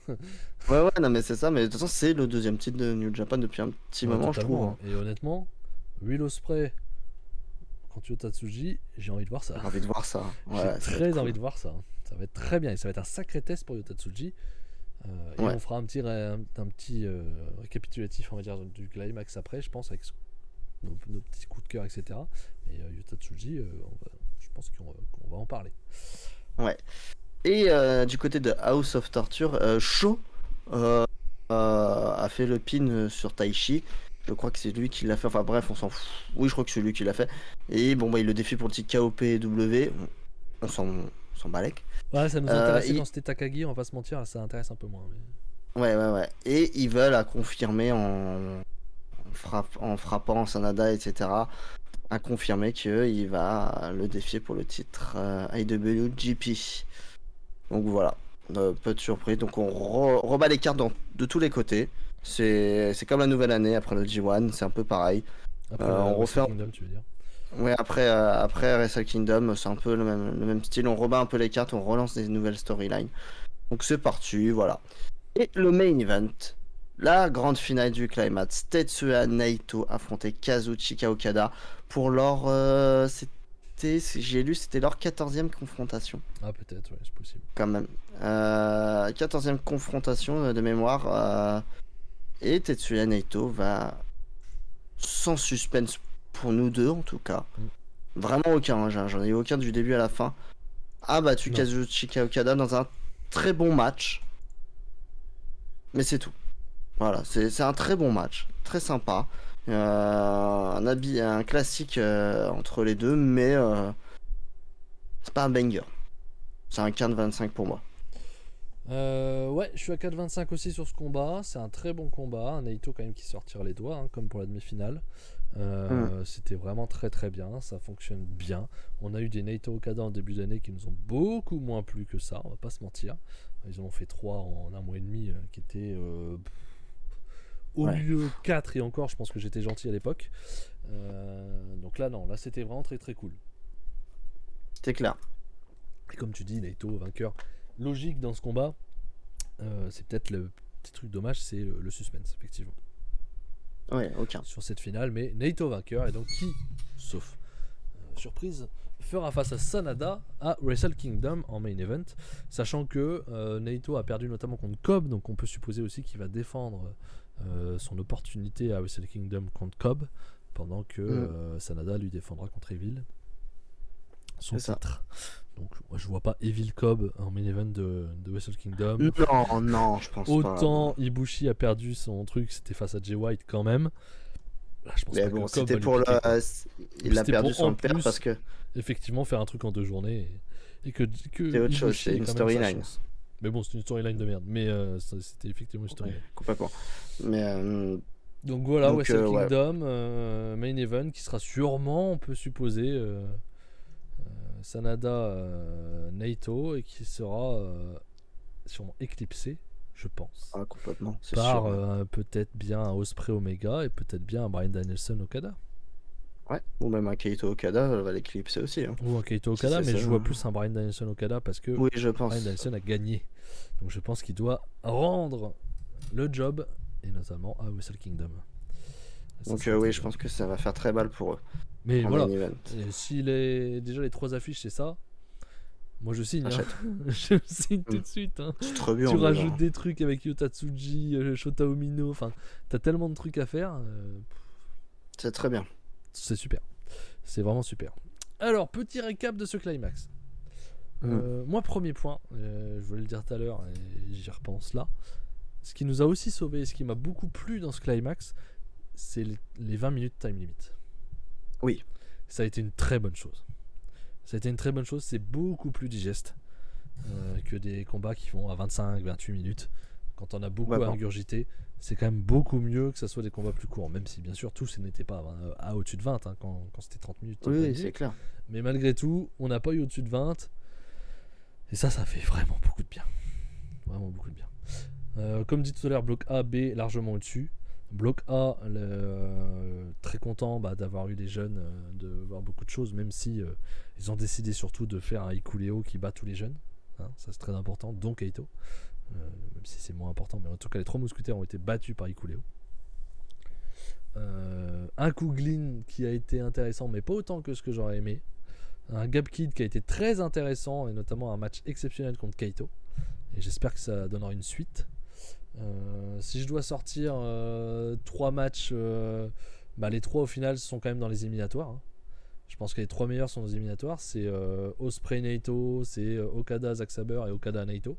Ouais, non, mais c'est ça. Mais de toute façon, c'est le deuxième titre de New Japan depuis un petit Ouais, moment, je trouve, totalement, hein. hein. Et honnêtement, Will Ospreay contre Yota Tsuji, j'ai envie de voir ça. J'ai envie de voir ça. J'ai Ouais, ça va être très envie cool. de voir ça, hein. Ça va être très bien, et ça va être un sacré test pour Yota Tsuji. Et Ouais, on fera un petit récapitulatif, on va dire, du climax après, je pense, avec nos petits coups de cœur, etc. Mais Yota Tsuji, je pense qu'on va en parler. ouais. Et du côté de House of Torture, Sho a fait le pin sur Taichi. Je crois que c'est lui qui l'a fait. Enfin bref, on s'en fout. Oui, je crois que c'est lui qui l'a fait. Et bon, bah, il le défie pour le titre KOPW. On s'en balèque. Ouais, ça nous intéressait quand Et... c'était Takagi, on va pas se mentir, là, ça intéresse un peu moins. Mais... Ouais. Et ils veulent à confirmer en frappant Sanada, etc. À confirmer qu'il va le défier pour le titre IWGP. Donc voilà, peu de surprise. Donc on rebat les cartes de tous les côtés. C'est comme la nouvelle année après le G1, c'est un peu pareil. Après le On Wrestle refait. Kingdom, tu veux dire. Ouais, après Wrestle Kingdom, c'est un peu le même style. On rebat un peu les cartes, on relance des nouvelles storylines. Donc c'est parti, voilà. Et le main event, la grande finale du climax, Tetsuya Naito affrontait Kazuchika Okada pour leur. J'ai lu, c'était leur 14e confrontation. Ah, peut-être, ouais, c'est possible. Quand même. 14e confrontation de mémoire. Et Tetsuya Naito va, sans suspense pour nous deux en tout cas, Mm. vraiment aucun, hein, j'en ai eu aucun du début à la fin, a battu Non. Kazuchika Okada dans un très bon match. Mais c'est tout. Voilà, c'est un très bon match, très sympa. Un classique entre les deux, mais c'est pas un banger. C'est un 15-25 pour moi. Ouais, je suis à 4,25 aussi sur ce combat. C'est un très bon combat. Un Naito quand même qui se retire les doigts, hein, comme pour la demi-finale. Mm. C'était vraiment très très bien. Ça fonctionne bien. On a eu des Naito Okada en début d'année qui nous ont beaucoup moins plu que ça. On va pas se mentir. Ils en ont fait 3 en un mois et demi, qui étaient au Ouais, mieux 4 et encore. Je pense que j'étais gentil à l'époque. Donc là, non, là c'était vraiment très très cool. c'est clair. Et comme tu dis, Naito vainqueur logique dans ce combat. C'est peut-être le petit truc dommage, c'est le suspense, effectivement, Ouais, aucun. sur cette finale. Mais Naito vainqueur, et donc qui, sauf surprise, fera face à Sanada à Wrestle Kingdom en main event, sachant que Naito a perdu notamment contre Cobb, donc on peut supposer aussi qu'il va défendre son opportunité à Wrestle Kingdom contre Cobb, pendant que Mm. Sanada lui défendra contre Evil son C'est ça. titre. Donc moi je vois pas Evil Cobb en main event de Wrestle Kingdom. Non, je pense pas. Non. Autant Ibushi a perdu son truc, c'était face à Jay White quand même. Là, je pense Mais pas que bon, Cobb c'était va lui pour le. piquer, quoi. Il a C'était perdu pour en sans le perdre parce plus que effectivement faire un truc en 2 journées et c'est que autre chose, Ibushi c'est ait une quand même sa storyline. chance. Mais bon, c'est une storyline de merde. Mais c'était effectivement une Ouais, storyline. complètement. Mais Donc voilà, Wrestle ouais. Kingdom, main event qui sera sûrement, on peut supposer, Sanada Naito et qui sera sûrement éclipsé je pense. Ah, complètement, c'est Par sûr. Ouais. peut-être bien un Ospreay Omega et peut-être bien un Bryan Danielson Okada. Ouais, ou même un Kaito Okada va l'éclipser aussi. Hein. Ou un Kaito Si Okada, c'est mais ça. je vois plus un Bryan Danielson Okada parce que Oui, je Bryan pense. Danielson a gagné. Donc je pense qu'il doit rendre le job, et notamment à Wrestle Kingdom. Ça Donc sera oui, très je bien. pense que ça va faire très mal pour eux Mais en main voilà, event. si déjà les 3 affiches c'est ça, moi je signe. Hein. Achète. Je signe tout Hmm. de suite. Hein. C'est très Tu bien déjà. rajoutes des trucs avec Yota Tsuji, Shota Umino, enfin, t'as tellement de trucs à faire. C'est très bien. C'est super. C'est vraiment super. Alors, petit récap de ce climax. Moi, premier point, je voulais le dire tout à l'heure et j'y repense là. Ce qui nous a aussi sauvé, ce qui m'a beaucoup plu dans ce climax, c'est les 20 minutes time limit. Oui. Ça a été une très bonne chose. Ça a été une très bonne chose, c'est beaucoup plus digeste que des combats qui vont à 25-28 minutes. Quand on a beaucoup à ingurgiter, c'est quand même beaucoup mieux que ça soit des combats plus courts, même si bien sûr tous n'étaient pas à au-dessus de 20 hein, quand c'était 30 minutes. Oui, c'est clair. Mais malgré tout, on n'a pas eu au-dessus de 20. Et ça fait vraiment beaucoup de bien. Vraiment beaucoup de bien. Comme dit tout à l'heure, bloc A, B largement au-dessus. Bloc A, très content d'avoir eu des jeunes, de voir beaucoup de choses, même si ils ont décidé surtout de faire un Hikuleo qui bat tous les jeunes. Hein, ça c'est très important, dont Kaito. Même si c'est moins important, mais en tout cas les 3 mousquetaires ont été battus par Hikuleo. Un Kuglin qui a été intéressant, mais pas autant que ce que j'aurais aimé. Un Gab Kid qui a été très intéressant, et notamment un match exceptionnel contre Kaito. Et j'espère que ça donnera une suite. Si je dois sortir 3 matchs, les 3 au final sont quand même dans les éliminatoires. Hein. Je pense que les 3 meilleurs sont dans les éliminatoires. C'est Ospreay Naito, c'est Okada Zack Sabre et Okada Naito.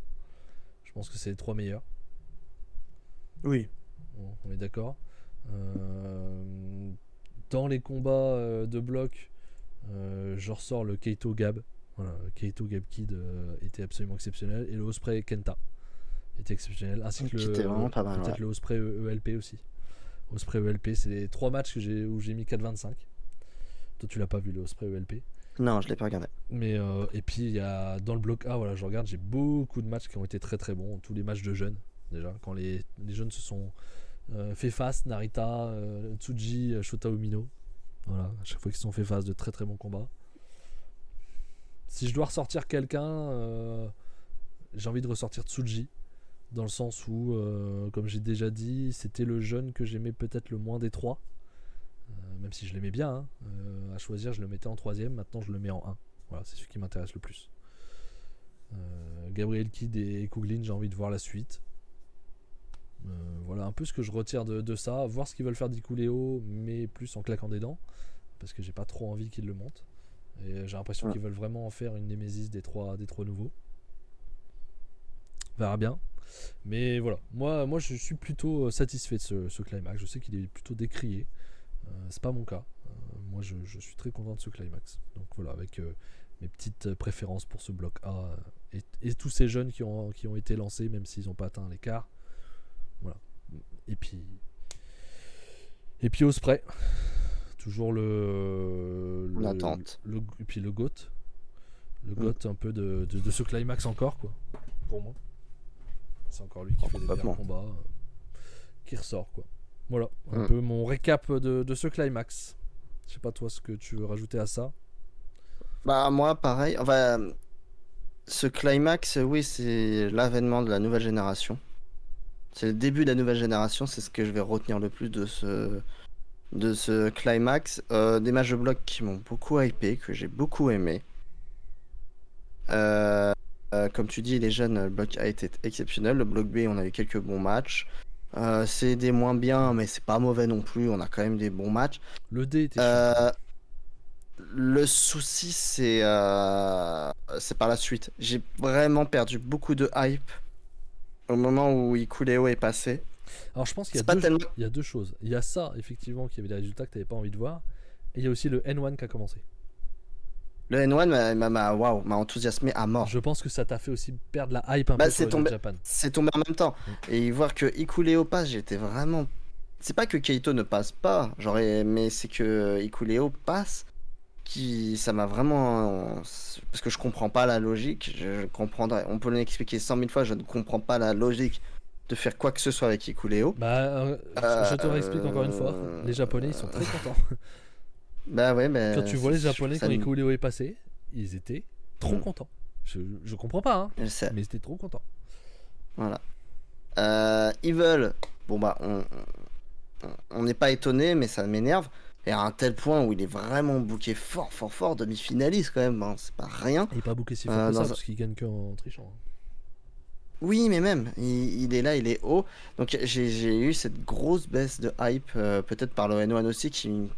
Je pense que c'est les 3 meilleurs. Oui. Bon, on est d'accord. Dans les combats de bloc, je ressors le Kaito Gab. Voilà, Kaito Gab Kid était absolument exceptionnel. Et le Ospreay Kenta était exceptionnel. Ainsi que était vraiment pas mal, peut-être le Ospreay ELP aussi. Ospreay ELP, c'est les 3 matchs où j'ai mis 4,25. Toi, tu l'as pas vu le Ospreay ELP. Non, je l'ai pas regardé. Mais et puis il y a dans le bloc A, voilà, je regarde, j'ai beaucoup de matchs qui ont été très très bons. Tous les matchs de jeunes, déjà, quand les jeunes se sont fait face, Narita, Tsuji, Shota Umino. Voilà, à chaque fois qu'ils se sont fait face, de très très bons combats. Si je dois ressortir quelqu'un, j'ai envie de ressortir Tsuji, dans le sens où, comme j'ai déjà dit, c'était le jeune que j'aimais peut-être le moins des 3. Même si je l'aimais bien, hein. À choisir, je le mettais en 3ème, maintenant je le mets en 1. Voilà, c'est celui qui m'intéresse le plus. Gabriel Kidd et Kuglin, j'ai envie de voir la suite. Voilà un peu ce que je retire de ça. Voir ce qu'ils veulent faire d'Hikuleo, mais plus en claquant des dents, parce que j'ai pas trop envie qu'ils le montent. Et j'ai l'impression qu'ils veulent vraiment en faire une némésis des 3 nouveaux. On verra bien. Mais voilà, moi je suis plutôt satisfait de ce climax. Je sais qu'il est plutôt décrié. C'est pas mon cas. Moi je suis très content de ce climax. Donc voilà, avec mes petites préférences pour ce bloc A et tous ces jeunes qui ont été lancés, même s'ils n'ont pas atteint l'écart. Voilà. Et puis Ospreay. Toujours l'attente. Et puis le GOAT. Le GOAT un peu de ce climax encore, quoi. Pour moi. C'est encore lui qui fait des meilleurs combats. Qui ressort, quoi. Voilà, un peu mon récap de ce climax. Je sais pas toi ce que tu veux rajouter à ça. Bah moi pareil, enfin ce climax, oui, c'est l'avènement de la nouvelle génération. C'est le début de la nouvelle génération, c'est ce que je vais retenir le plus de ce climax. Des matchs de bloc qui m'ont beaucoup hypé, que j'ai beaucoup aimé. Comme tu dis, les jeunes, le bloc A était exceptionnel. Le bloc B, on a eu quelques bons matchs. C'est des moins bien, mais c'est pas mauvais non plus. On a quand même des bons matchs. Le D était chiant. Le souci, c'est par la suite. J'ai vraiment perdu beaucoup de hype au moment où Hikuleo est passé. Alors je pense qu'il y a 2 choses. Il y a ça, effectivement, qui avait des résultats que tu n'avais pas envie de voir. Et il y a aussi le N1 qui a commencé. Le N1 m'a enthousiasmé à mort. Je pense que ça t'a fait aussi perdre la hype un peu sur le Japan. C'est tombé en même temps. Et voir que Hikuleo passe, j'étais vraiment... C'est pas que Kaito ne passe pas, mais c'est que Hikuleo passe, ça m'a vraiment... Parce que je comprends pas la logique, on peut l'expliquer 100 000 fois, je ne comprends pas la logique de faire quoi que ce soit avec Hikuleo. Bah, je te réexplique encore une fois. Les Japonais, ils sont très contents. Bah ouais, Quand mais tu vois les Japonais, ça quand Hikuleo est passé, ils étaient trop contents. Je comprends pas, hein, je sais. mais ils étaient trop contents. Voilà. Evil, bon bah, on n'est pas étonné, mais ça m'énerve. Et à un tel point où il est vraiment booké fort, demi-finaliste quand même, hein, c'est pas rien. Il est pas booké si fort que ça, parce qu'il gagne qu'en trichant. Oui, mais même, il est là, il est haut. Donc j'ai eu cette grosse baisse de hype, peut-être par le N1 aussi, qui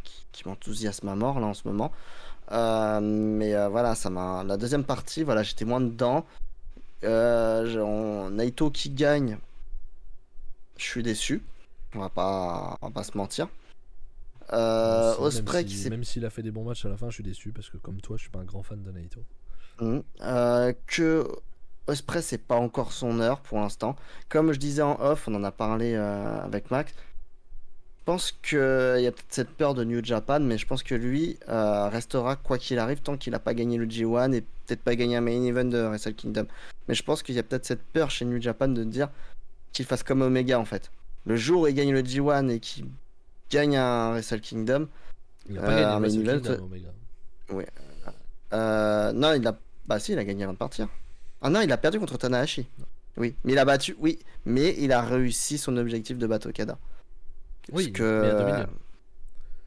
m'enthousiasme à mort là en ce moment. Mais voilà, la deuxième partie, voilà, j'étais moins dedans. Naito qui gagne, je suis déçu. On va pas se mentir. Osprey même s'il a fait des bons matchs à la fin, je suis déçu parce que comme toi, je suis pas un grand fan de Naito. Que Osprey, c'est pas encore son heure pour l'instant. Comme je disais en off, on en a parlé avec Max. Je pense qu'il y a peut-être cette peur de New Japan, mais je pense que lui restera quoi qu'il arrive tant qu'il n'a pas gagné le G1 et peut-être pas gagné un main event de Wrestle Kingdom. Mais je pense qu'il y a peut-être cette peur chez New Japan de dire qu'il fasse comme Omega en fait. Le jour où il gagne le G1 et qu'il gagne un Wrestle Kingdom, il a pas gagné un Wrestle Kingdom, Omega. Oui. Non, bah si, il a gagné avant de partir. Ah non, il a perdu contre Tanahashi. Oui, mais il a battu, oui, mais il a réussi son objectif de battre Okada. Oui, mais à Dominion.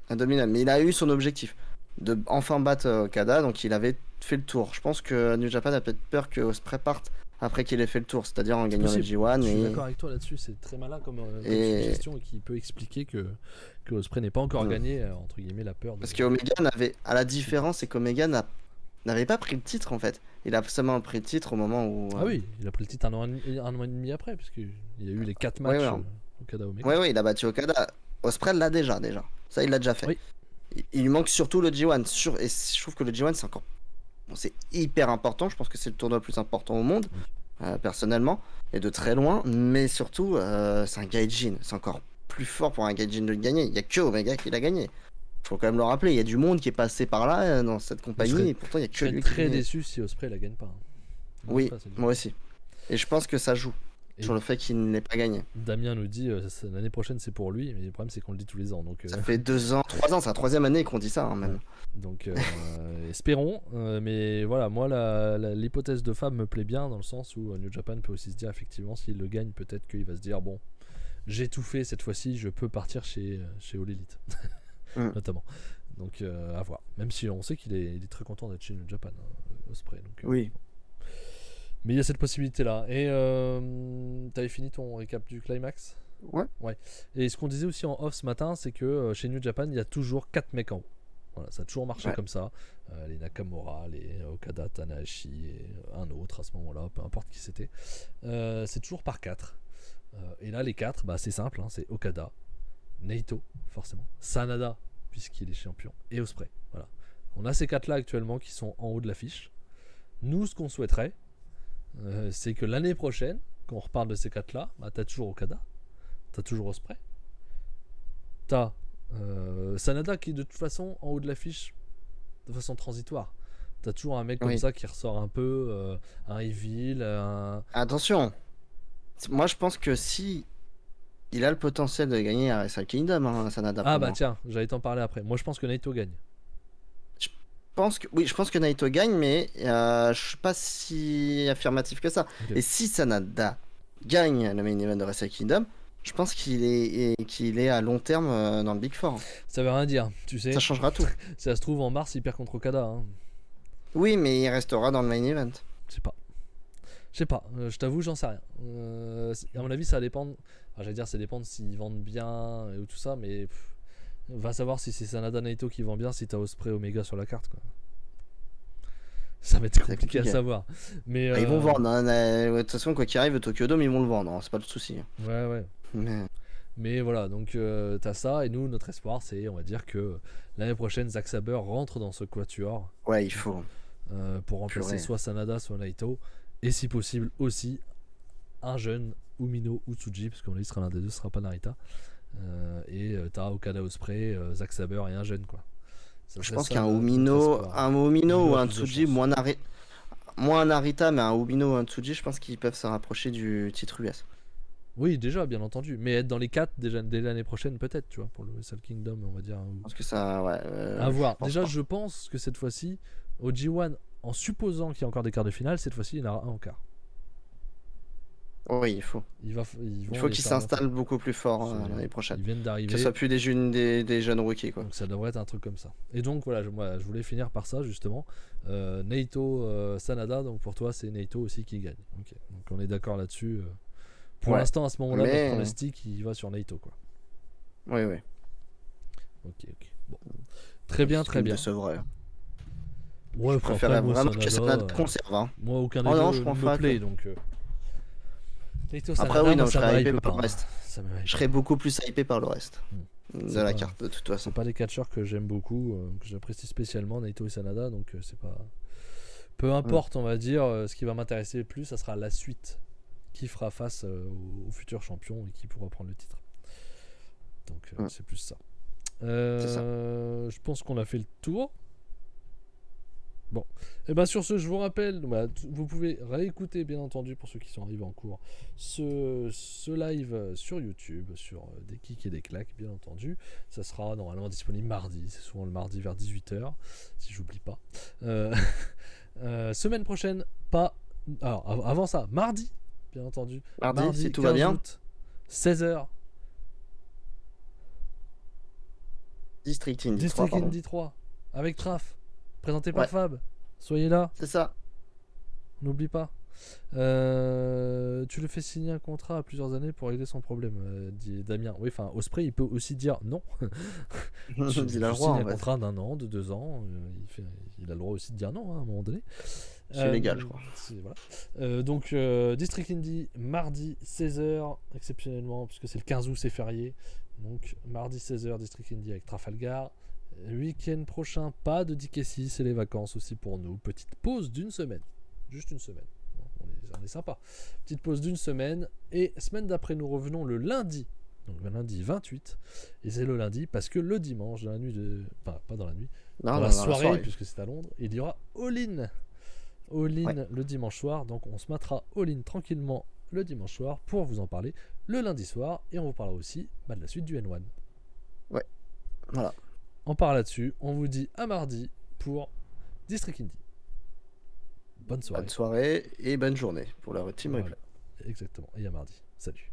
À Dominion, mais il a eu son objectif de enfin battre Okada, donc il avait fait le tour. Je pense que New Japan a peut-être peur que Osprey parte après qu'il ait fait le tour, c'est-à-dire en gagnant le G1. Je suis d'accord avec toi là-dessus, c'est très malin comme suggestion et qui peut expliquer que Osprey n'est pas encore gagné, entre guillemets, la peur. Parce qu'Omega n'avait, à la différence, c'est qu'Omega n'avait pas pris le titre en fait. Il a seulement pris le titre au moment où. Ah oui, il a pris le titre un an et demi après, parce qu'il y a eu les 4 matchs Okada Omega. Oui, il a battu Okada. Osprey l'a déjà. Ça, il l'a déjà fait. Oui. Il lui manque surtout le G1. Et je trouve que le G1, c'est encore. Bon, c'est hyper important. Je pense que c'est le tournoi le plus important au monde, personnellement, et de très loin. Mais surtout, c'est un Gaijin. C'est encore plus fort pour un Gaijin de le gagner. Il n'y a que Omega qui l'a gagné. Faut quand même le rappeler, il y a du monde qui est passé par là dans cette compagnie et pourtant il y a que lui qui. Je serais très déçu si Osprey la gagne pas. Oui, moi aussi. Et je pense que ça joue sur le fait qu'il n'ait pas gagné. Damien nous dit l'année prochaine c'est pour lui, mais le problème c'est qu'on le dit tous les ans. Donc, ça fait 2 ans, 3 ans, c'est la 3e année qu'on dit ça même. Donc espérons, mais voilà, moi l'hypothèse de Fab me plaît bien dans le sens où New Japan peut aussi se dire effectivement s'il le gagne peut-être qu'il va se dire bon, j'ai tout fait cette fois-ci, je peux partir chez All Elite. Notamment. Donc à voir. Même si on sait qu'il est très content d'être chez New Japan, Osprey. Donc, oui. Mais il y a cette possibilité là. Et t'avais fini ton récap du climax ? Ouais. Et ce qu'on disait aussi en off ce matin, c'est que chez New Japan, il y a toujours 4 mecs en haut. Voilà, ça a toujours marché comme ça. Les Nakamura, les Okada, Tanahashi et un autre à ce moment-là, peu importe qui c'était. C'est toujours par 4. Et là, les 4, bah, c'est simple, hein, c'est Okada, Naito, forcément, Sanada, puisqu'il est champion, et Osprey. Voilà. On a ces 4-là actuellement qui sont en haut de l'affiche. Nous, ce qu'on souhaiterait, c'est que l'année prochaine, quand on reparle de ces 4-là, bah, t'as toujours Okada, t'as toujours Osprey, t'as Sanada qui est de toute façon en haut de l'affiche de façon transitoire. T'as toujours un mec comme ça qui ressort un peu, un Evil, Attention, moi je pense que si il a le potentiel de gagner à Wrestle Kingdom, hein, Sanada. Ah bah tiens, j'allais t'en parler après. Moi je pense que Naito gagne. Je pense que Naito gagne, mais je suis pas si affirmatif que ça. Okay. Et si Sanada gagne le main event de Wrestle Kingdom, je pense qu'il est à long terme dans le Big Four. Ça veut rien dire, tu sais. Ça changera tout. Ça se trouve en mars il perd contre Okada. Hein. Oui, mais il restera dans le main event. Je sais pas, je t'avoue, j'en sais rien. À mon avis, ça dépend. Enfin, j'allais dire, ça dépend s'ils vendent bien ou tout ça, mais va savoir si c'est Sanada Naito qui vend bien, si t'as Osprey Omega sur la carte, quoi. Ça va être compliqué à savoir. Mais ils vont vendre. Hein. De toute façon, quoi qu'il arrive, Tokyo Dome, ils vont le vendre. Hein. C'est pas le souci. Ouais. Mais voilà, donc t'as ça, et nous, notre espoir, c'est, on va dire que l'année prochaine, Zack Sabre rentre dans ce quatuor. Ouais, il faut. Pour remplacer soit Sanada, soit Naito. Et si possible aussi un jeune Umino Utsuji, parce qu'on lui sera l'un des deux, ce sera pas Narita. Et t'as Okada Osprey, Zack Sabre et un jeune, quoi. Je pense qu'un Umino ou un Tsuji, moins Narita, mais un Umino ou un Tsuji, je pense qu'ils peuvent se rapprocher du titre US. Oui, déjà, bien entendu. Mais être dans les 4 déjà, dès l'année prochaine, peut-être, tu vois, pour le Wrestle Kingdom, on va dire. Parce que ça, ouais, À je voir. pense Déjà, pas. je pense que cette fois-ci, au G1, en supposant qu'il y a encore des quarts de finale, cette fois-ci, il y en aura un en quart. Oui, il faut. Ils Il vont faut les qu'ils faire monter. s'installent beaucoup plus fort Absolument. l'année prochaine. Ils viennent Que ce d'arriver. soit plus des jeunes rookies, quoi. Donc ça devrait être un truc comme ça. Et donc voilà, je voulais finir par ça justement. Naito Sanada, donc pour toi c'est Naito aussi qui gagne. Ok. Donc on est d'accord là-dessus. Pour Ouais. l'instant à ce moment-là, notre Mais pronostic il va sur Naito quoi. oui, oui. Ok. Bon. Très bien, Ce qui très me bien. décevrait. Ouais, Je enfin, préférais après, moi, vraiment que Sanada, Sanada conserve. Hein. moi aucun des Oh non, deux je ne pense me pas plaît que. donc. Naito Après, Sanada, oui, moi non, je ça me serais hypé hype par pas. le reste. Ça me hype Je serais beaucoup plus hypé par le reste Hmm. de C'est la pas- carte, de toute façon. C'est pas des catcheurs que j'aime beaucoup, que j'apprécie spécialement, Naito et Sanada, donc c'est pas. Peu importe, on va dire, ce qui va m'intéresser le plus, ça sera la suite. Qui fera face au futur champion et qui pourra prendre le titre. Donc c'est plus ça. C'est ça. Je pense qu'on a fait le tour. Bon, et bien sur ce, je vous rappelle, vous pouvez réécouter bien entendu pour ceux qui sont arrivés en cours ce live sur YouTube, sur des kicks et des claques bien entendu. Ça sera normalement disponible mardi, c'est souvent le mardi vers 18h, si j'oublie pas. Semaine prochaine, pas... Alors avant ça, mardi, bien entendu. Mardi si tout va bien. Août, 16h. District Indy 3, District pardon. Indy 3, avec Traf, présenté par Ouais. Fab. Soyez là. C'est ça. N'oublie pas. Tu le fais signer un contrat à plusieurs années pour régler son problème, dit Damien. Oui, enfin, Osprey, il peut aussi dire non. Il a le je droit, signe en un fait. contrat d'1 an, de 2 ans. Il a le droit aussi de dire non, hein, à un moment donné. C'est légal, je crois. Voilà. Donc, District Indy, mardi 16h, exceptionnellement, puisque c'est le 15 août, c'est férié. Donc, mardi 16h, District Indy avec Trafalgar. Week-end prochain, pas de DKC, c'est les vacances aussi pour nous. Petite pause d'une semaine. Juste une semaine. On est sympa. Petite pause d'une semaine. Et semaine d'après, nous revenons le lundi. Donc le lundi 28. Et c'est le lundi parce que le dimanche, dans la nuit de. Enfin, pas dans la nuit. Dans la soirée, puisque c'est à Londres, il y aura All-In. All-In le dimanche soir. Donc on se mettra All-In tranquillement le dimanche soir pour vous en parler le lundi soir. Et on vous parlera aussi de la suite du N1. Ouais. Voilà. On part là-dessus. On vous dit à mardi pour District Indy. Bonne soirée. Bonne soirée et bonne journée pour la Team Replay. Exactement. Et à mardi. Salut.